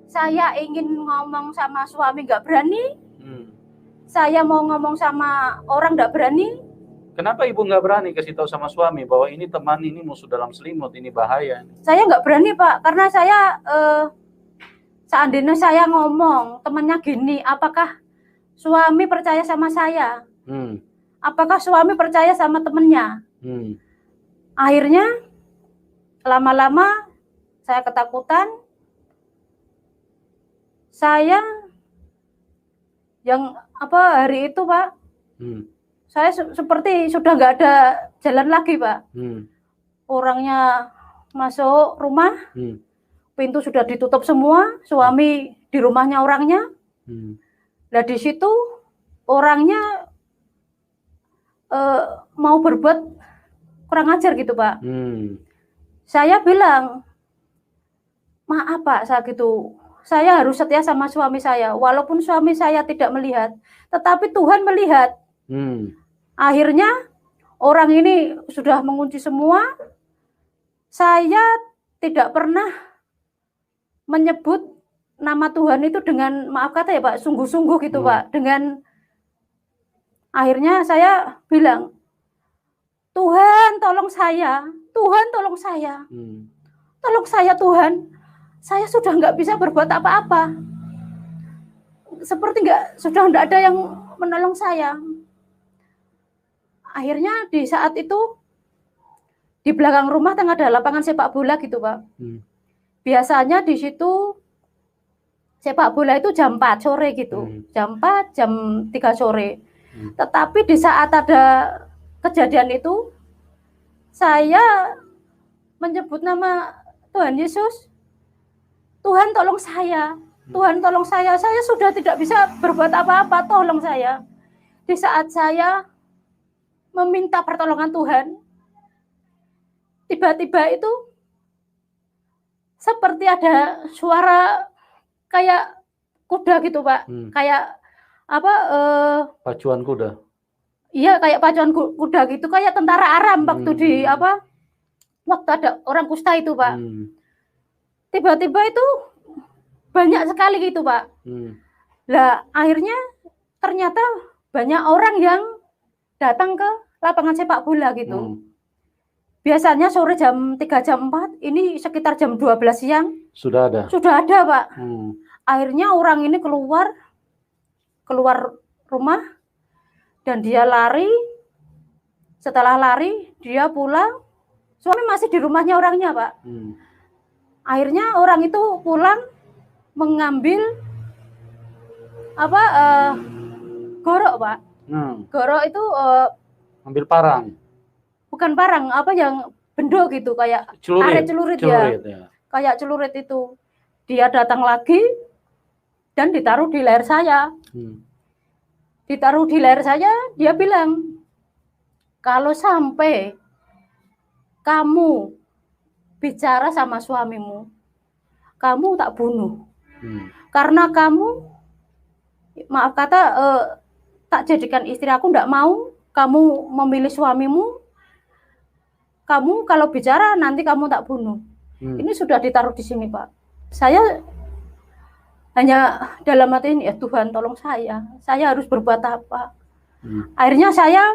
Saya ingin ngomong sama suami nggak berani. Saya mau ngomong sama orang nggak berani. Kenapa ibu nggak berani kasih tahu sama suami bahwa ini teman, ini musuh dalam selimut, ini bahaya? Saya nggak berani Pak, karena saya seandainya saya ngomong temannya gini, apakah suami percaya sama saya? Apakah suami percaya sama temennya? Akhirnya lama-lama saya ketakutan. Saya yang hari itu Pak, Saya seperti sudah nggak ada jalan lagi, Pak. Orangnya masuk rumah, pintu sudah ditutup semua, suami di rumahnya orangnya. Nah di situ orangnya mau berbuat kurang ajar gitu, Pak. Saya bilang, maaf Pak, saya harus setia sama suami saya, walaupun suami saya tidak melihat, tetapi Tuhan melihat. Akhirnya orang ini sudah mengunci semua. Saya tidak pernah menyebut nama Tuhan itu dengan, maaf kata ya Pak, sungguh-sungguh gitu Pak. Dengan akhirnya saya bilang, Tuhan tolong saya, Tuhan tolong saya, tolong saya Tuhan. Saya sudah nggak bisa berbuat apa-apa. Seperti sudah nggak ada yang menolong saya. Akhirnya di saat itu, di belakang rumah tengah ada lapangan sepak bola gitu Pak. Biasanya di situ sepak bola itu jam 4 sore gitu. Jam 4, jam 3 sore. Tetapi di saat ada kejadian itu, saya menyebut nama Tuhan Yesus. Tuhan tolong saya, Tuhan tolong saya sudah tidak bisa berbuat apa-apa, tolong saya. Di saat saya meminta pertolongan Tuhan, tiba-tiba itu seperti ada suara kayak kuda gitu Pak, kayak apa? Pacuan kuda. Iya kayak pacuan kuda gitu, kayak tentara Aram waktu di waktu ada orang kusta itu Pak. Tiba-tiba itu banyak sekali gitu Pak. Lah akhirnya ternyata banyak orang yang datang ke lapangan sepak bola gitu. Biasanya sore jam 3, jam 4, ini sekitar jam 12 siang. Sudah ada? Sudah ada Pak. Akhirnya orang ini keluar rumah dan dia lari. Setelah lari dia pulang. Suami masih di rumahnya orangnya Pak. Akhirnya orang itu pulang mengambil gorok Pak. Gorok itu ambil parang. Bukan parang, apa yang bendo gitu kayak celurit ya. Kayak celurit itu. Dia datang lagi dan ditaruh di leher saya. Ditaruh di leher saya, dia bilang, kalau sampai kamu bicara sama suamimu, kamu tak bunuh. Karena kamu, maaf kata, tak jadikan istri aku, enggak mau kamu memilih suamimu. Kamu kalau bicara nanti kamu tak bunuh. Ini sudah ditaruh di sini Pak. Saya hanya dalam hati ini, ya Tuhan tolong saya harus berbuat apa. Akhirnya saya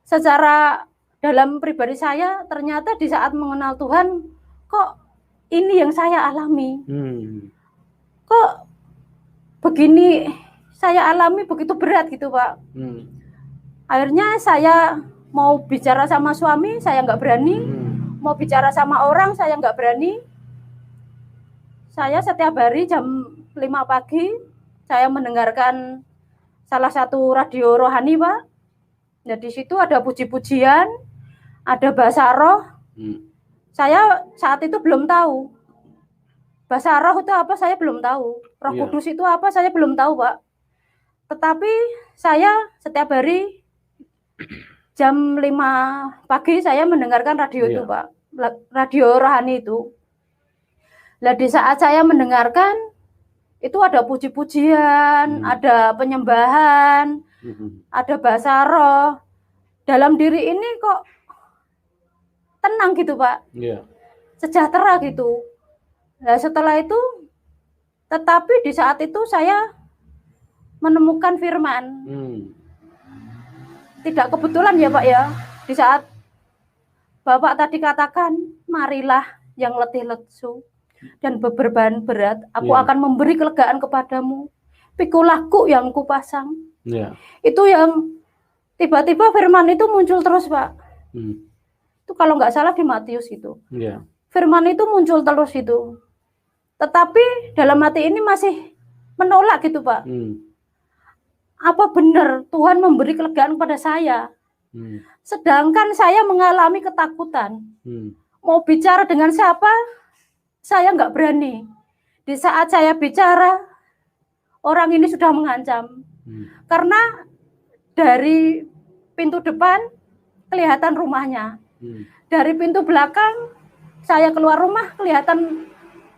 secara dalam pribadi saya ternyata di saat mengenal Tuhan, kok ini yang saya alami. Kok begini saya alami begitu berat gitu Pak. Akhirnya saya mau bicara sama suami, saya nggak berani. Mau bicara sama orang, saya nggak berani. Saya setiap hari jam 5 pagi, saya mendengarkan salah satu radio rohani Pak. Nah di situ ada puji-pujian, ada bahasa roh. Saya saat itu belum tahu. Bahasa roh itu apa saya belum tahu. Roh Kudus itu apa saya belum tahu Pak. Tetapi saya setiap hari jam 5 pagi saya mendengarkan radio itu Pak. Radio rohani itu. Nah di saat saya mendengarkan itu ada puji-pujian, ada penyembahan, ada bahasa roh. Dalam diri ini kok tenang gitu Pak. Sejahtera gitu. Nah setelah itu, tetapi di saat itu saya menemukan firman. Tidak kebetulan ya Pak ya. Di saat Bapak tadi katakan, marilah yang letih lesu dan beban berat, aku akan memberi kelegaan kepadamu. Pikulah yang kupasang. Itu yang tiba-tiba firman itu muncul terus Pak. Itu kalau nggak salah di Matius itu. Firman itu muncul terus itu. Tetapi dalam hati ini masih menolak gitu Pak. apa benar Tuhan memberi kelegaan kepada saya? Sedangkan saya mengalami ketakutan. Mau bicara dengan siapa, saya nggak berani. Di saat saya bicara, orang ini sudah mengancam. Karena dari pintu depan kelihatan rumahnya. Dari pintu belakang, saya keluar rumah kelihatan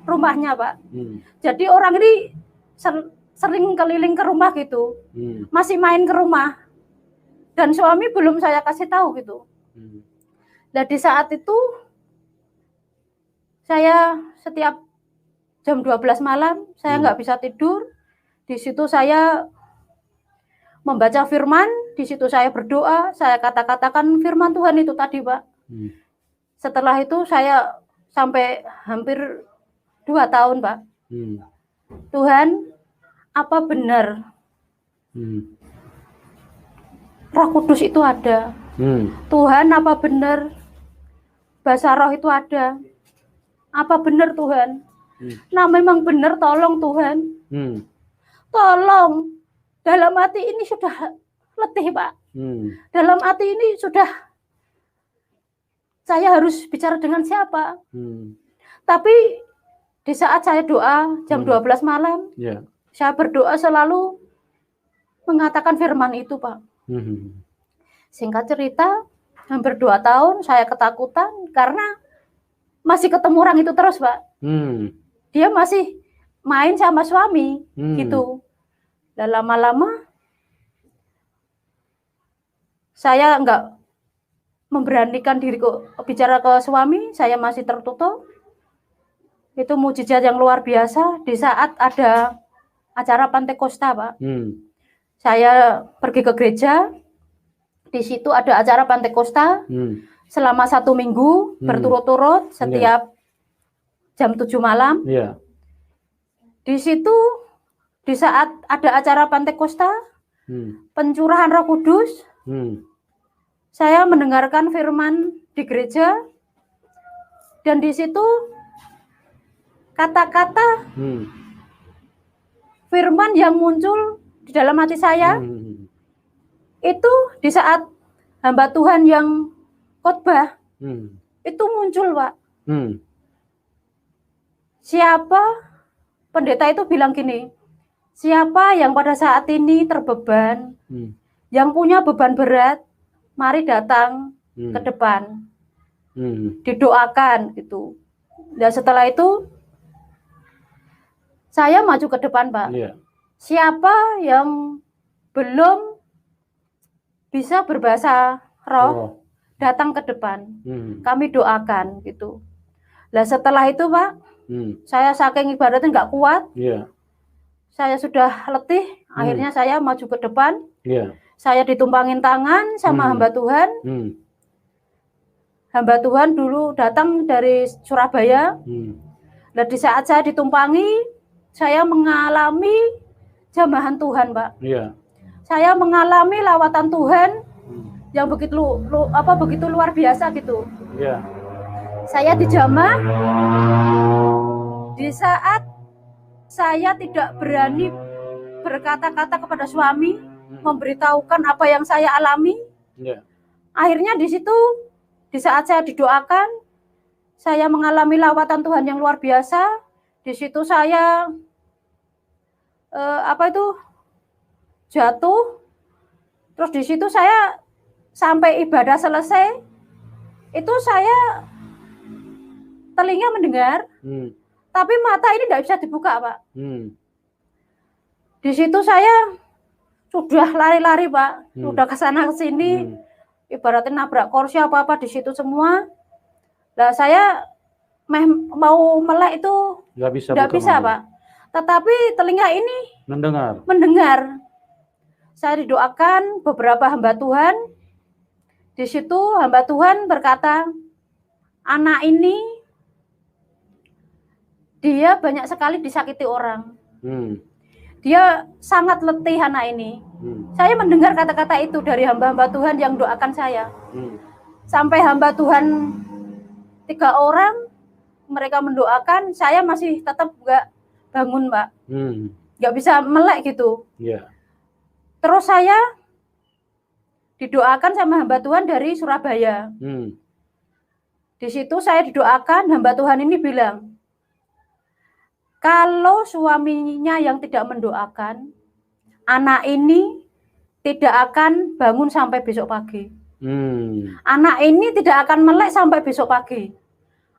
rumahnya, Pak. Jadi orang ini sering keliling ke rumah gitu. Masih main ke rumah. Dan suami belum saya kasih tahu gitu. Dan di saat itu saya setiap jam 12 malam saya nggak bisa tidur. Di situ saya membaca firman, di situ saya berdoa, saya katakan firman Tuhan itu tadi, Pak. Setelah itu saya sampai hampir 2 tahun, Pak. Tuhan, apa benar Roh Kudus itu ada? Tuhan, apa benar bahasa roh itu ada? Apa benar Tuhan? Nah memang benar, tolong Tuhan. Tolong. Dalam hati ini sudah letih, Pak. Dalam hati ini sudah, saya harus bicara dengan siapa? Tapi di saat saya doa jam 12 malam, saya berdoa selalu mengatakan firman itu, Pak. Singkat cerita, hampir 2 tahun saya ketakutan karena masih ketemu orang itu terus, Pak. Dia masih main sama suami, gitu. Dan lama-lama saya nggak memberanikan diri bicara ke suami, saya masih tertutup. Itu mujizat yang luar biasa di saat ada acara Pantekosta, Pak. Saya pergi ke gereja, di situ ada acara Pantekosta selama 1 minggu berturut-turut setiap jam 7 malam. Di situ, di saat ada acara Pantekosta, pencurahan Roh Kudus, saya mendengarkan firman di gereja, dan di situ kata-kata firman yang muncul di dalam hati saya itu di saat hamba Tuhan yang khotbah itu muncul, Pak. Siapa, pendeta itu bilang gini, siapa yang pada saat ini terbeban, yang punya beban berat, mari datang ke depan, didoakan gitu. Dan setelah itu saya maju ke depan, Pak. Siapa yang belum bisa berbahasa roh, datang ke depan, kami doakan gitu. Nah setelah itu, Pak, saya saking ibaratnya nggak kuat, saya sudah letih, akhirnya saya maju ke depan, saya ditumpangin tangan sama hamba Tuhan. Hamba Tuhan dulu datang dari Surabaya. Dan di saat saya ditumpangi, saya mengalami jamahan Tuhan, Pak. Saya mengalami lawatan Tuhan yang begitu luar biasa gitu. Saya dijamah di saat saya tidak berani berkata-kata kepada suami, memberitahukan apa yang saya alami. Akhirnya di situ, di saat saya didoakan, saya mengalami lawatan Tuhan yang luar biasa. Di situ saya jatuh. Terus di situ saya sampai ibadah selesai, itu saya telinga mendengar, tapi mata ini tidak bisa dibuka, Pak. Di situ saya sudah lari-lari, Pak, sudah kesana kesini, ibaratnya nabrak kursi apa-apa di situ semua. Nah saya mau melek itu nggak bisa, Pak. Tetapi telinga ini mendengar. Saya didoakan beberapa hamba Tuhan. Di situ hamba Tuhan berkata, anak ini dia banyak sekali disakiti orang. Dia sangat letih anak ini. Saya mendengar kata-kata itu dari hamba-hamba Tuhan yang doakan saya. Sampai hamba Tuhan 3 orang mereka mendoakan, saya masih tetap nggak bangun, Pak. Nggak bisa melek gitu. Terus saya didoakan sama hamba Tuhan dari Surabaya. Di situ saya didoakan, hamba Tuhan ini bilang, kalau suaminya yang tidak mendoakan, anak ini tidak akan bangun sampai besok pagi. Anak ini tidak akan melek sampai besok pagi.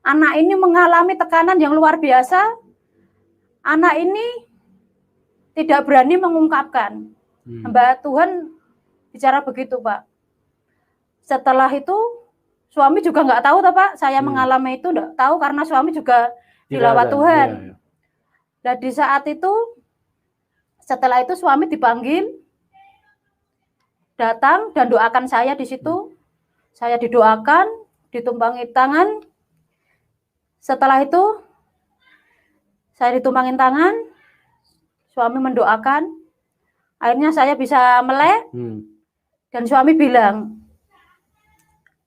Anak ini mengalami tekanan yang luar biasa. Anak ini tidak berani mengungkapkan. Hamba Tuhan bicara begitu, Pak. Setelah itu suami juga nggak tahu, Pak. Saya mengalami itu nggak tahu karena suami juga dilawat Tuhan. Dan di saat itu, setelah itu suami dipanggil, datang dan doakan saya di situ. Saya didoakan, ditumpangi tangan. Setelah itu, saya ditumpangin tangan, suami mendoakan. Akhirnya saya bisa melek. Dan suami bilang,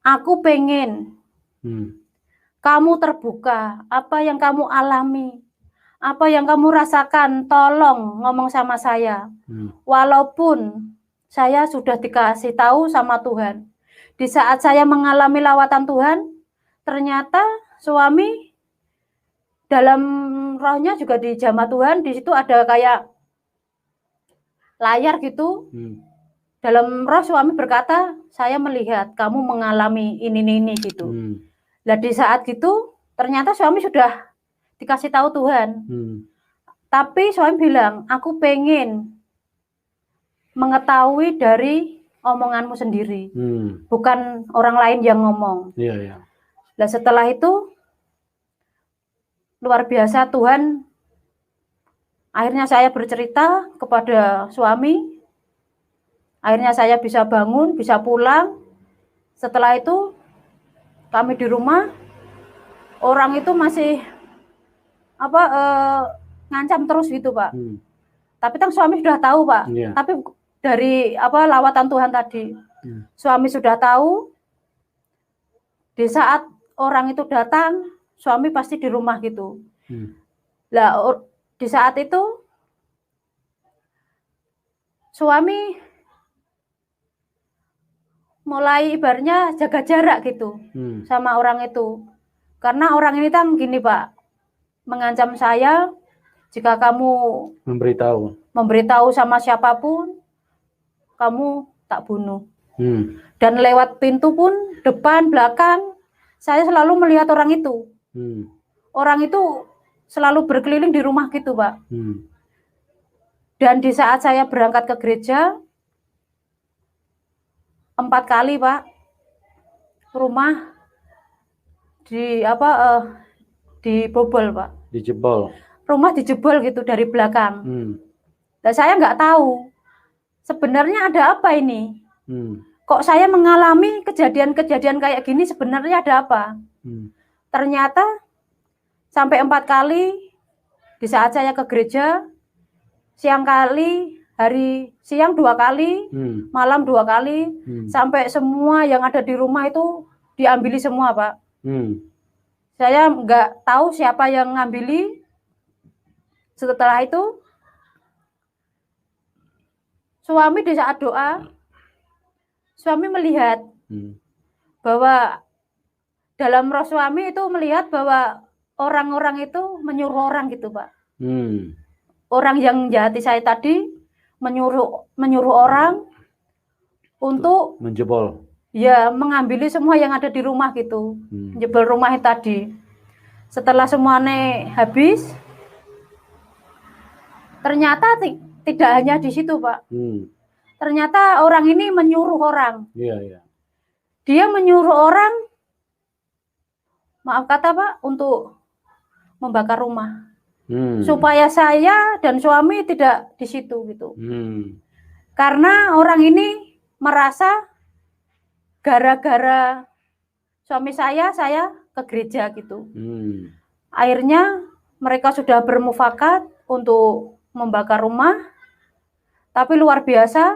aku pengen kamu terbuka, apa yang kamu alami, apa yang kamu rasakan, tolong ngomong sama saya. Walaupun saya sudah dikasih tahu sama Tuhan. Di saat saya mengalami lawatan Tuhan, ternyata suami dalam rohnya juga di jamaah Tuhan, di situ ada kayak layar gitu. Dalam roh suami berkata, saya melihat kamu mengalami ini gitu. Nah di saat gitu, ternyata suami sudah dikasih tahu Tuhan. Tapi suami bilang, aku pengen mengetahui dari omonganmu sendiri, bukan orang lain yang ngomong. Nah setelah itu, luar biasa Tuhan, akhirnya saya bercerita kepada suami. Akhirnya saya bisa bangun, bisa pulang. Setelah itu kami di rumah, orang itu masih ngancam terus gitu, Pak. Tapi kan suami sudah tahu, Pak. Tapi dari lawatan Tuhan tadi, suami sudah tahu. Di saat orang itu datang, suami pasti di rumah gitu. Lah di saat itu suami mulai ibaratnya jaga jarak gitu sama orang itu. Karena orang ini kan gini, Pak, mengancam saya, jika kamu memberitahu sama siapapun, kamu tak bunuh. Dan lewat pintu pun, depan, belakang, saya selalu melihat orang itu. Orang itu selalu berkeliling di rumah gitu, Pak. Dan di saat saya berangkat ke gereja, 4 kali, Pak, rumah dibobol, Pak. Dijebol. Rumah dijebol gitu dari belakang. Dan saya nggak tahu sebenarnya ada apa ini. Kok saya mengalami kejadian-kejadian kayak gini, sebenarnya ada apa? Ternyata sampai 4 kali di saat saya ke gereja, siang kali, hari siang 2 kali, malam 2 kali, sampai semua yang ada di rumah itu diambili semua, Pak. Saya nggak tahu siapa yang ngambili. Setelah itu, suami di saat doa, suami melihat bahwa dalam roh suami itu melihat bahwa orang-orang itu menyuruh orang gitu, Pak. Orang yang jahati saya tadi menyuruh orang untuk menjebol. Ya, mengambil semua yang ada di rumah gitu. Menjebol rumah tadi. Setelah semuanya habis, ternyata tidak hanya di situ, Pak. Ternyata orang ini menyuruh orang. Dia menyuruh orang, maaf kata, Pak, untuk membakar rumah. Supaya saya dan suami tidak di situ gitu. Karena orang ini merasa gara-gara suami saya ke gereja gitu. Akhirnya mereka sudah bermufakat untuk membakar rumah. Tapi luar biasa,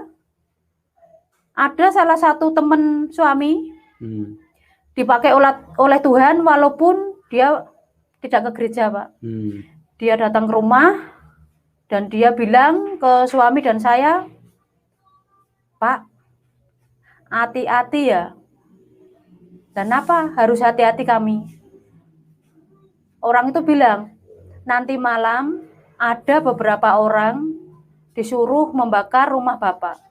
ada salah satu teman suami dipakai oleh Tuhan walaupun dia tidak ke gereja, Pak. Dia datang ke rumah dan dia bilang ke suami dan saya, Pak, hati-hati ya. Dan apa harus hati-hati kami? Orang itu bilang, nanti malam ada beberapa orang disuruh membakar rumah Bapak.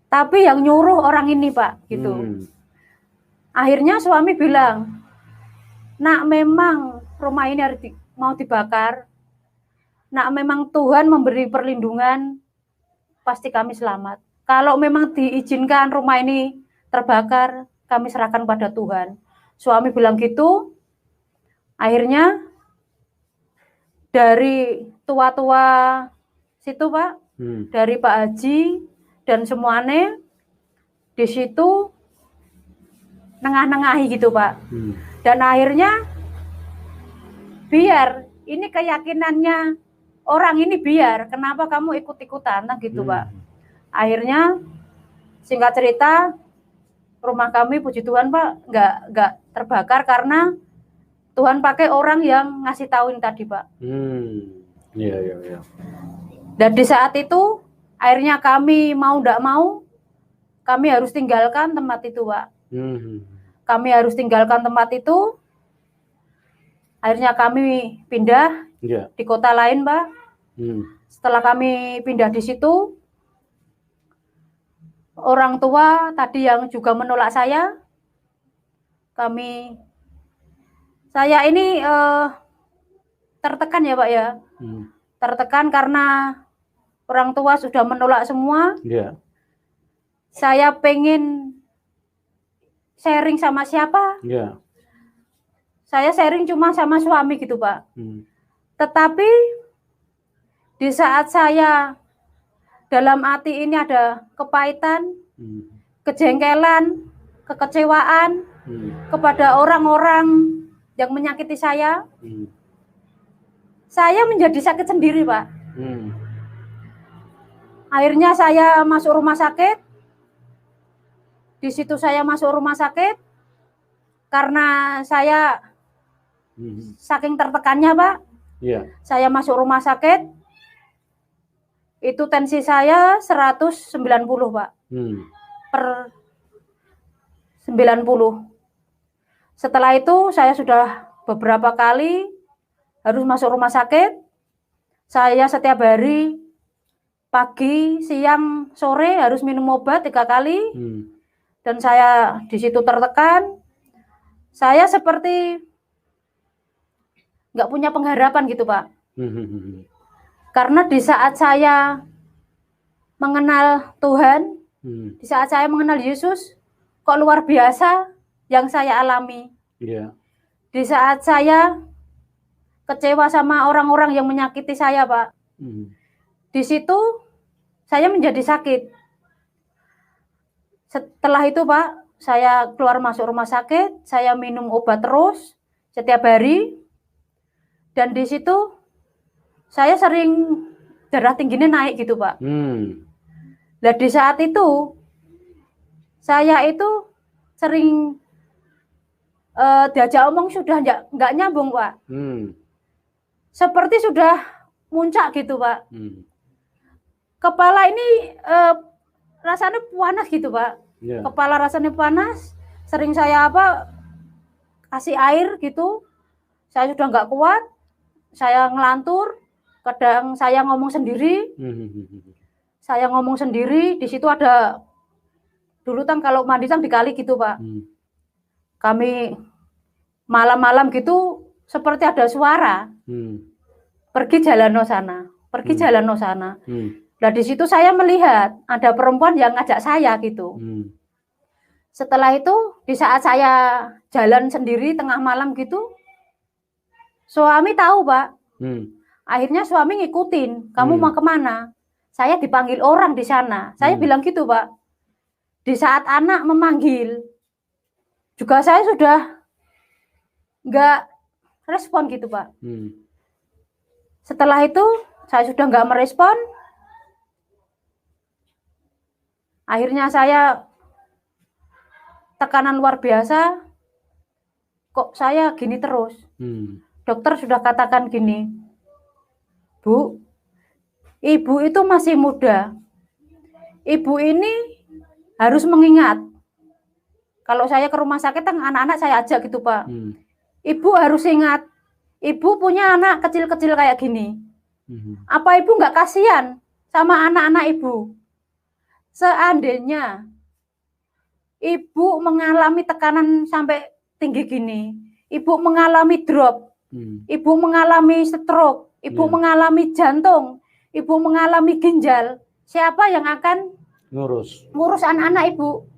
Tapi yang nyuruh orang ini, Pak, gitu. Akhirnya suami bilang, nak memang rumah ini mau dibakar, nak memang Tuhan memberi perlindungan, pasti kami selamat. Kalau memang diizinkan rumah ini terbakar, kami serahkan pada Tuhan. Suami bilang gitu. Akhirnya dari tua-tua situ, Pak, dari Pak Haji dan semuanya di situ nengah-nengahi gitu, Pak. Dan akhirnya biar ini keyakinannya orang ini, biar kenapa kamu ikut-ikutan gitu, Pak. Akhirnya singkat cerita, rumah kami puji Tuhan, Pak, nggak terbakar karena Tuhan pakai orang yang ngasih tahuin tadi, Pak. Iya. Dan di saat itu akhirnya kami mau nggak mau, kami harus tinggalkan tempat itu, Pak. Kami harus tinggalkan tempat itu. Akhirnya kami pindah di kota lain, Pak. Setelah kami pindah di situ, orang tua tadi yang juga menolak saya ini tertekan ya, Pak ya. Tertekan karena orang tua sudah menolak semua. Saya pengen sharing sama siapa? Saya sharing cuma sama suami gitu, Pak. Tetapi di saat saya dalam hati ini ada kepahitan, kejengkelan, kekecewaan kepada orang-orang yang menyakiti saya. Saya menjadi sakit sendiri, Pak. Akhirnya saya masuk rumah sakit. Di situ saya masuk rumah sakit karena saya saking tertekannya, Pak. Saya masuk rumah sakit. Itu tensi saya 190, Pak. Per 90. Setelah itu saya sudah beberapa kali harus masuk rumah sakit. Saya setiap hari pagi, siang, sore harus minum obat 3 kali. Dan saya di situ tertekan. Saya seperti nggak punya pengharapan gitu, Pak. Karena di saat saya mengenal Tuhan, di saat saya mengenal Yesus, kok luar biasa yang saya alami. Di saat saya kecewa sama orang-orang yang menyakiti saya, Pak. Di situ saya menjadi sakit. Setelah itu, Pak, saya keluar masuk rumah sakit, saya minum obat terus setiap hari. Dan di situ saya sering darah tingginya naik gitu, Pak. Nah, di saat itu saya itu sering diajak omong sudah nggak nyambung, Pak. Seperti sudah muncak gitu, Pak. Kepala ini rasanya panas gitu, Pak. Kepala rasanya panas. Sering saya kasih air gitu. Saya sudah nggak kuat. Saya ngelantur. Kadang saya ngomong sendiri. Saya ngomong sendiri. Di situ ada dulu kalau mandi di kali gitu, Pak. Kami malam-malam gitu seperti ada suara. Pergi jalan no sana. Pergi jalan no sana. Nah, di situ saya melihat ada perempuan yang ngajak saya gitu. Setelah itu di saat saya jalan sendiri tengah malam gitu, suami tahu, Pak. Akhirnya suami ngikutin, kamu mau kemana? Saya dipanggil orang di sana. Saya bilang gitu, Pak. Di saat anak memanggil, juga saya sudah nggak respon gitu, Pak. Setelah itu saya sudah nggak merespon. Akhirnya saya tekanan luar biasa. Kok saya gini terus? Dokter sudah katakan gini, Bu, ibu itu masih muda. ibu ini harus mengingat. Kalau saya ke rumah sakit, anak-anak saya ajak gitu Pak. Ibu harus ingat, ibu punya anak kecil-kecil kayak gini. Apa ibu nggak kasihan sama anak-anak ibu? Seandainya ibu mengalami tekanan sampai tinggi gini, ibu mengalami drop, ibu mengalami stroke, ibu mengalami jantung, ibu mengalami ginjal, siapa yang akan ngurus anak-anak ibu?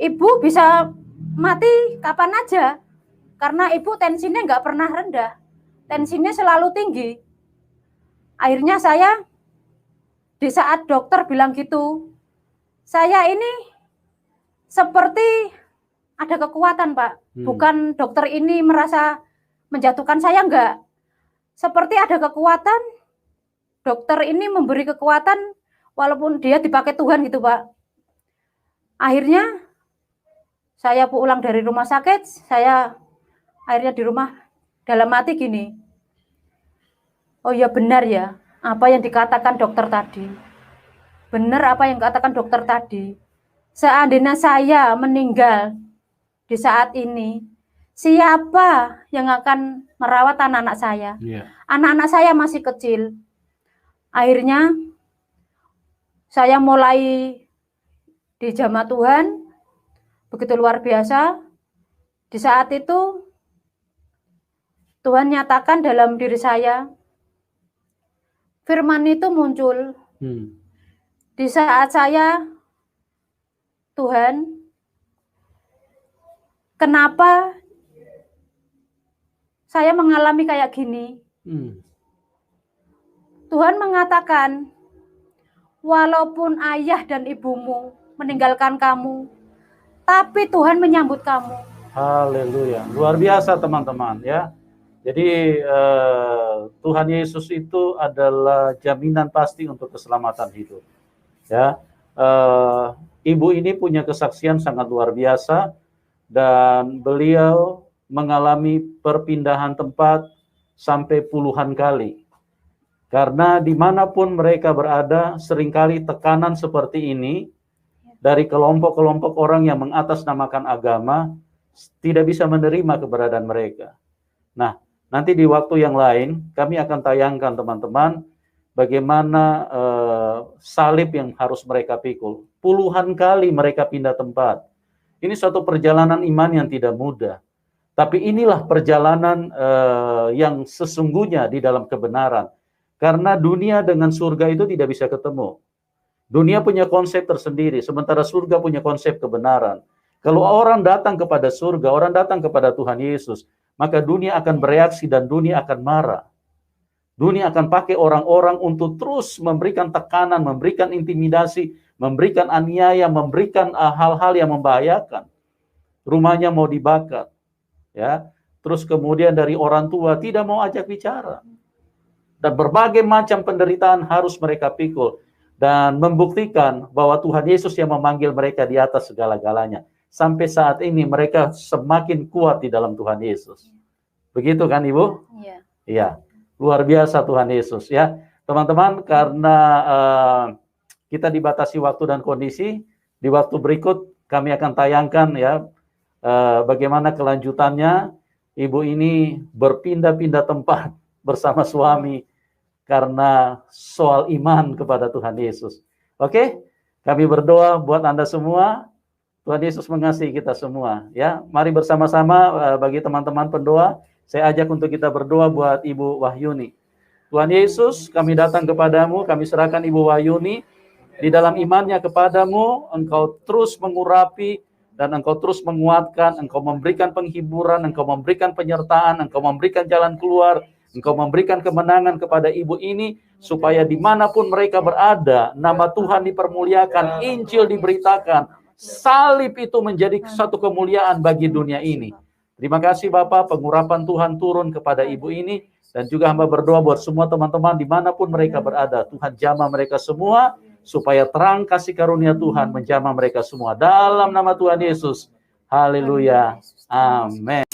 Ibu bisa mati kapan aja, karena ibu tensinya nggak pernah rendah, tensinya selalu tinggi. Akhirnya saya, di saat dokter bilang gitu, saya ini seperti ada kekuatan Pak, bukan dokter ini merasa menjatuhkan saya, enggak. Seperti ada kekuatan, dokter ini memberi kekuatan, walaupun dia dipakai Tuhan gitu Pak. Akhirnya, saya pulang dari rumah sakit, saya akhirnya di rumah dalam hati gini, oh ya benar ya, apa yang dikatakan dokter tadi. Benar apa yang dikatakan dokter tadi. Seandainya saya meninggal di saat ini, siapa yang akan merawat anak-anak saya? Anak-anak saya masih kecil. Akhirnya, saya mulai di jamaah Tuhan, begitu luar biasa. Di saat itu, Tuhan nyatakan dalam diri saya, firman itu muncul. Di saat saya, Tuhan, kenapa saya mengalami kayak gini? Tuhan mengatakan, walaupun ayah dan ibumu meninggalkan kamu, tapi Tuhan menyambut kamu. Haleluya, luar biasa teman-teman ya. Jadi Tuhan Yesus itu adalah jaminan pasti untuk keselamatan hidup. Ya, ibu ini punya kesaksian sangat luar biasa dan beliau mengalami perpindahan tempat sampai puluhan kali. Karena dimanapun mereka berada, seringkali tekanan seperti ini dari kelompok-kelompok orang yang mengatasnamakan agama tidak bisa menerima keberadaan mereka. Nah, nanti di waktu yang lain kami akan tayangkan teman-teman bagaimana salib yang harus mereka pikul. Puluhan kali mereka pindah tempat. Ini suatu perjalanan iman yang tidak mudah. Tapi inilah perjalanan yang sesungguhnya di dalam kebenaran. Karena dunia dengan surga itu tidak bisa ketemu. Dunia punya konsep tersendiri, sementara surga punya konsep kebenaran. Kalau orang datang kepada surga, orang datang kepada Tuhan Yesus, maka dunia akan bereaksi dan dunia akan marah. Dunia akan pakai orang-orang untuk terus memberikan tekanan, memberikan intimidasi, memberikan aniaya, memberikan hal-hal yang membahayakan. Rumahnya mau dibakar. Ya, terus kemudian dari orang tua tidak mau ajak bicara. Dan berbagai macam penderitaan harus mereka pikul. Dan membuktikan bahwa Tuhan Yesus yang memanggil mereka di atas segala-galanya. Sampai saat ini mereka semakin kuat di dalam Tuhan Yesus. Begitu kan Ibu? Iya. Iya. Luar biasa Tuhan Yesus ya. Teman-teman, karena kita dibatasi waktu dan kondisi, di waktu berikut kami akan tayangkan ya bagaimana kelanjutannya. Ibu ini berpindah-pindah tempat bersama suami karena soal iman kepada Tuhan Yesus. Oke, kami berdoa buat Anda semua. Tuhan Yesus mengasihi kita semua. Ya, mari bersama-sama bagi teman-teman pendoa, saya ajak untuk kita berdoa buat Ibu Wahyuni. Tuhan Yesus, kami datang kepadamu, kami serahkan Ibu Wahyuni di dalam imannya kepadamu. Engkau terus mengurapi dan Engkau terus menguatkan, Engkau memberikan penghiburan, Engkau memberikan penyertaan, Engkau memberikan jalan keluar. Engkau memberikan kemenangan kepada ibu ini, supaya dimanapun mereka berada, nama Tuhan dipermuliakan, Injil diberitakan, salib itu menjadi satu kemuliaan bagi dunia ini. Terima kasih Bapak, pengurapan Tuhan turun kepada ibu ini, dan juga hamba berdoa buat semua teman-teman dimanapun mereka berada. Tuhan jamah mereka semua, supaya terang kasih karunia Tuhan menjamah mereka semua. Dalam nama Tuhan Yesus, haleluya, amin.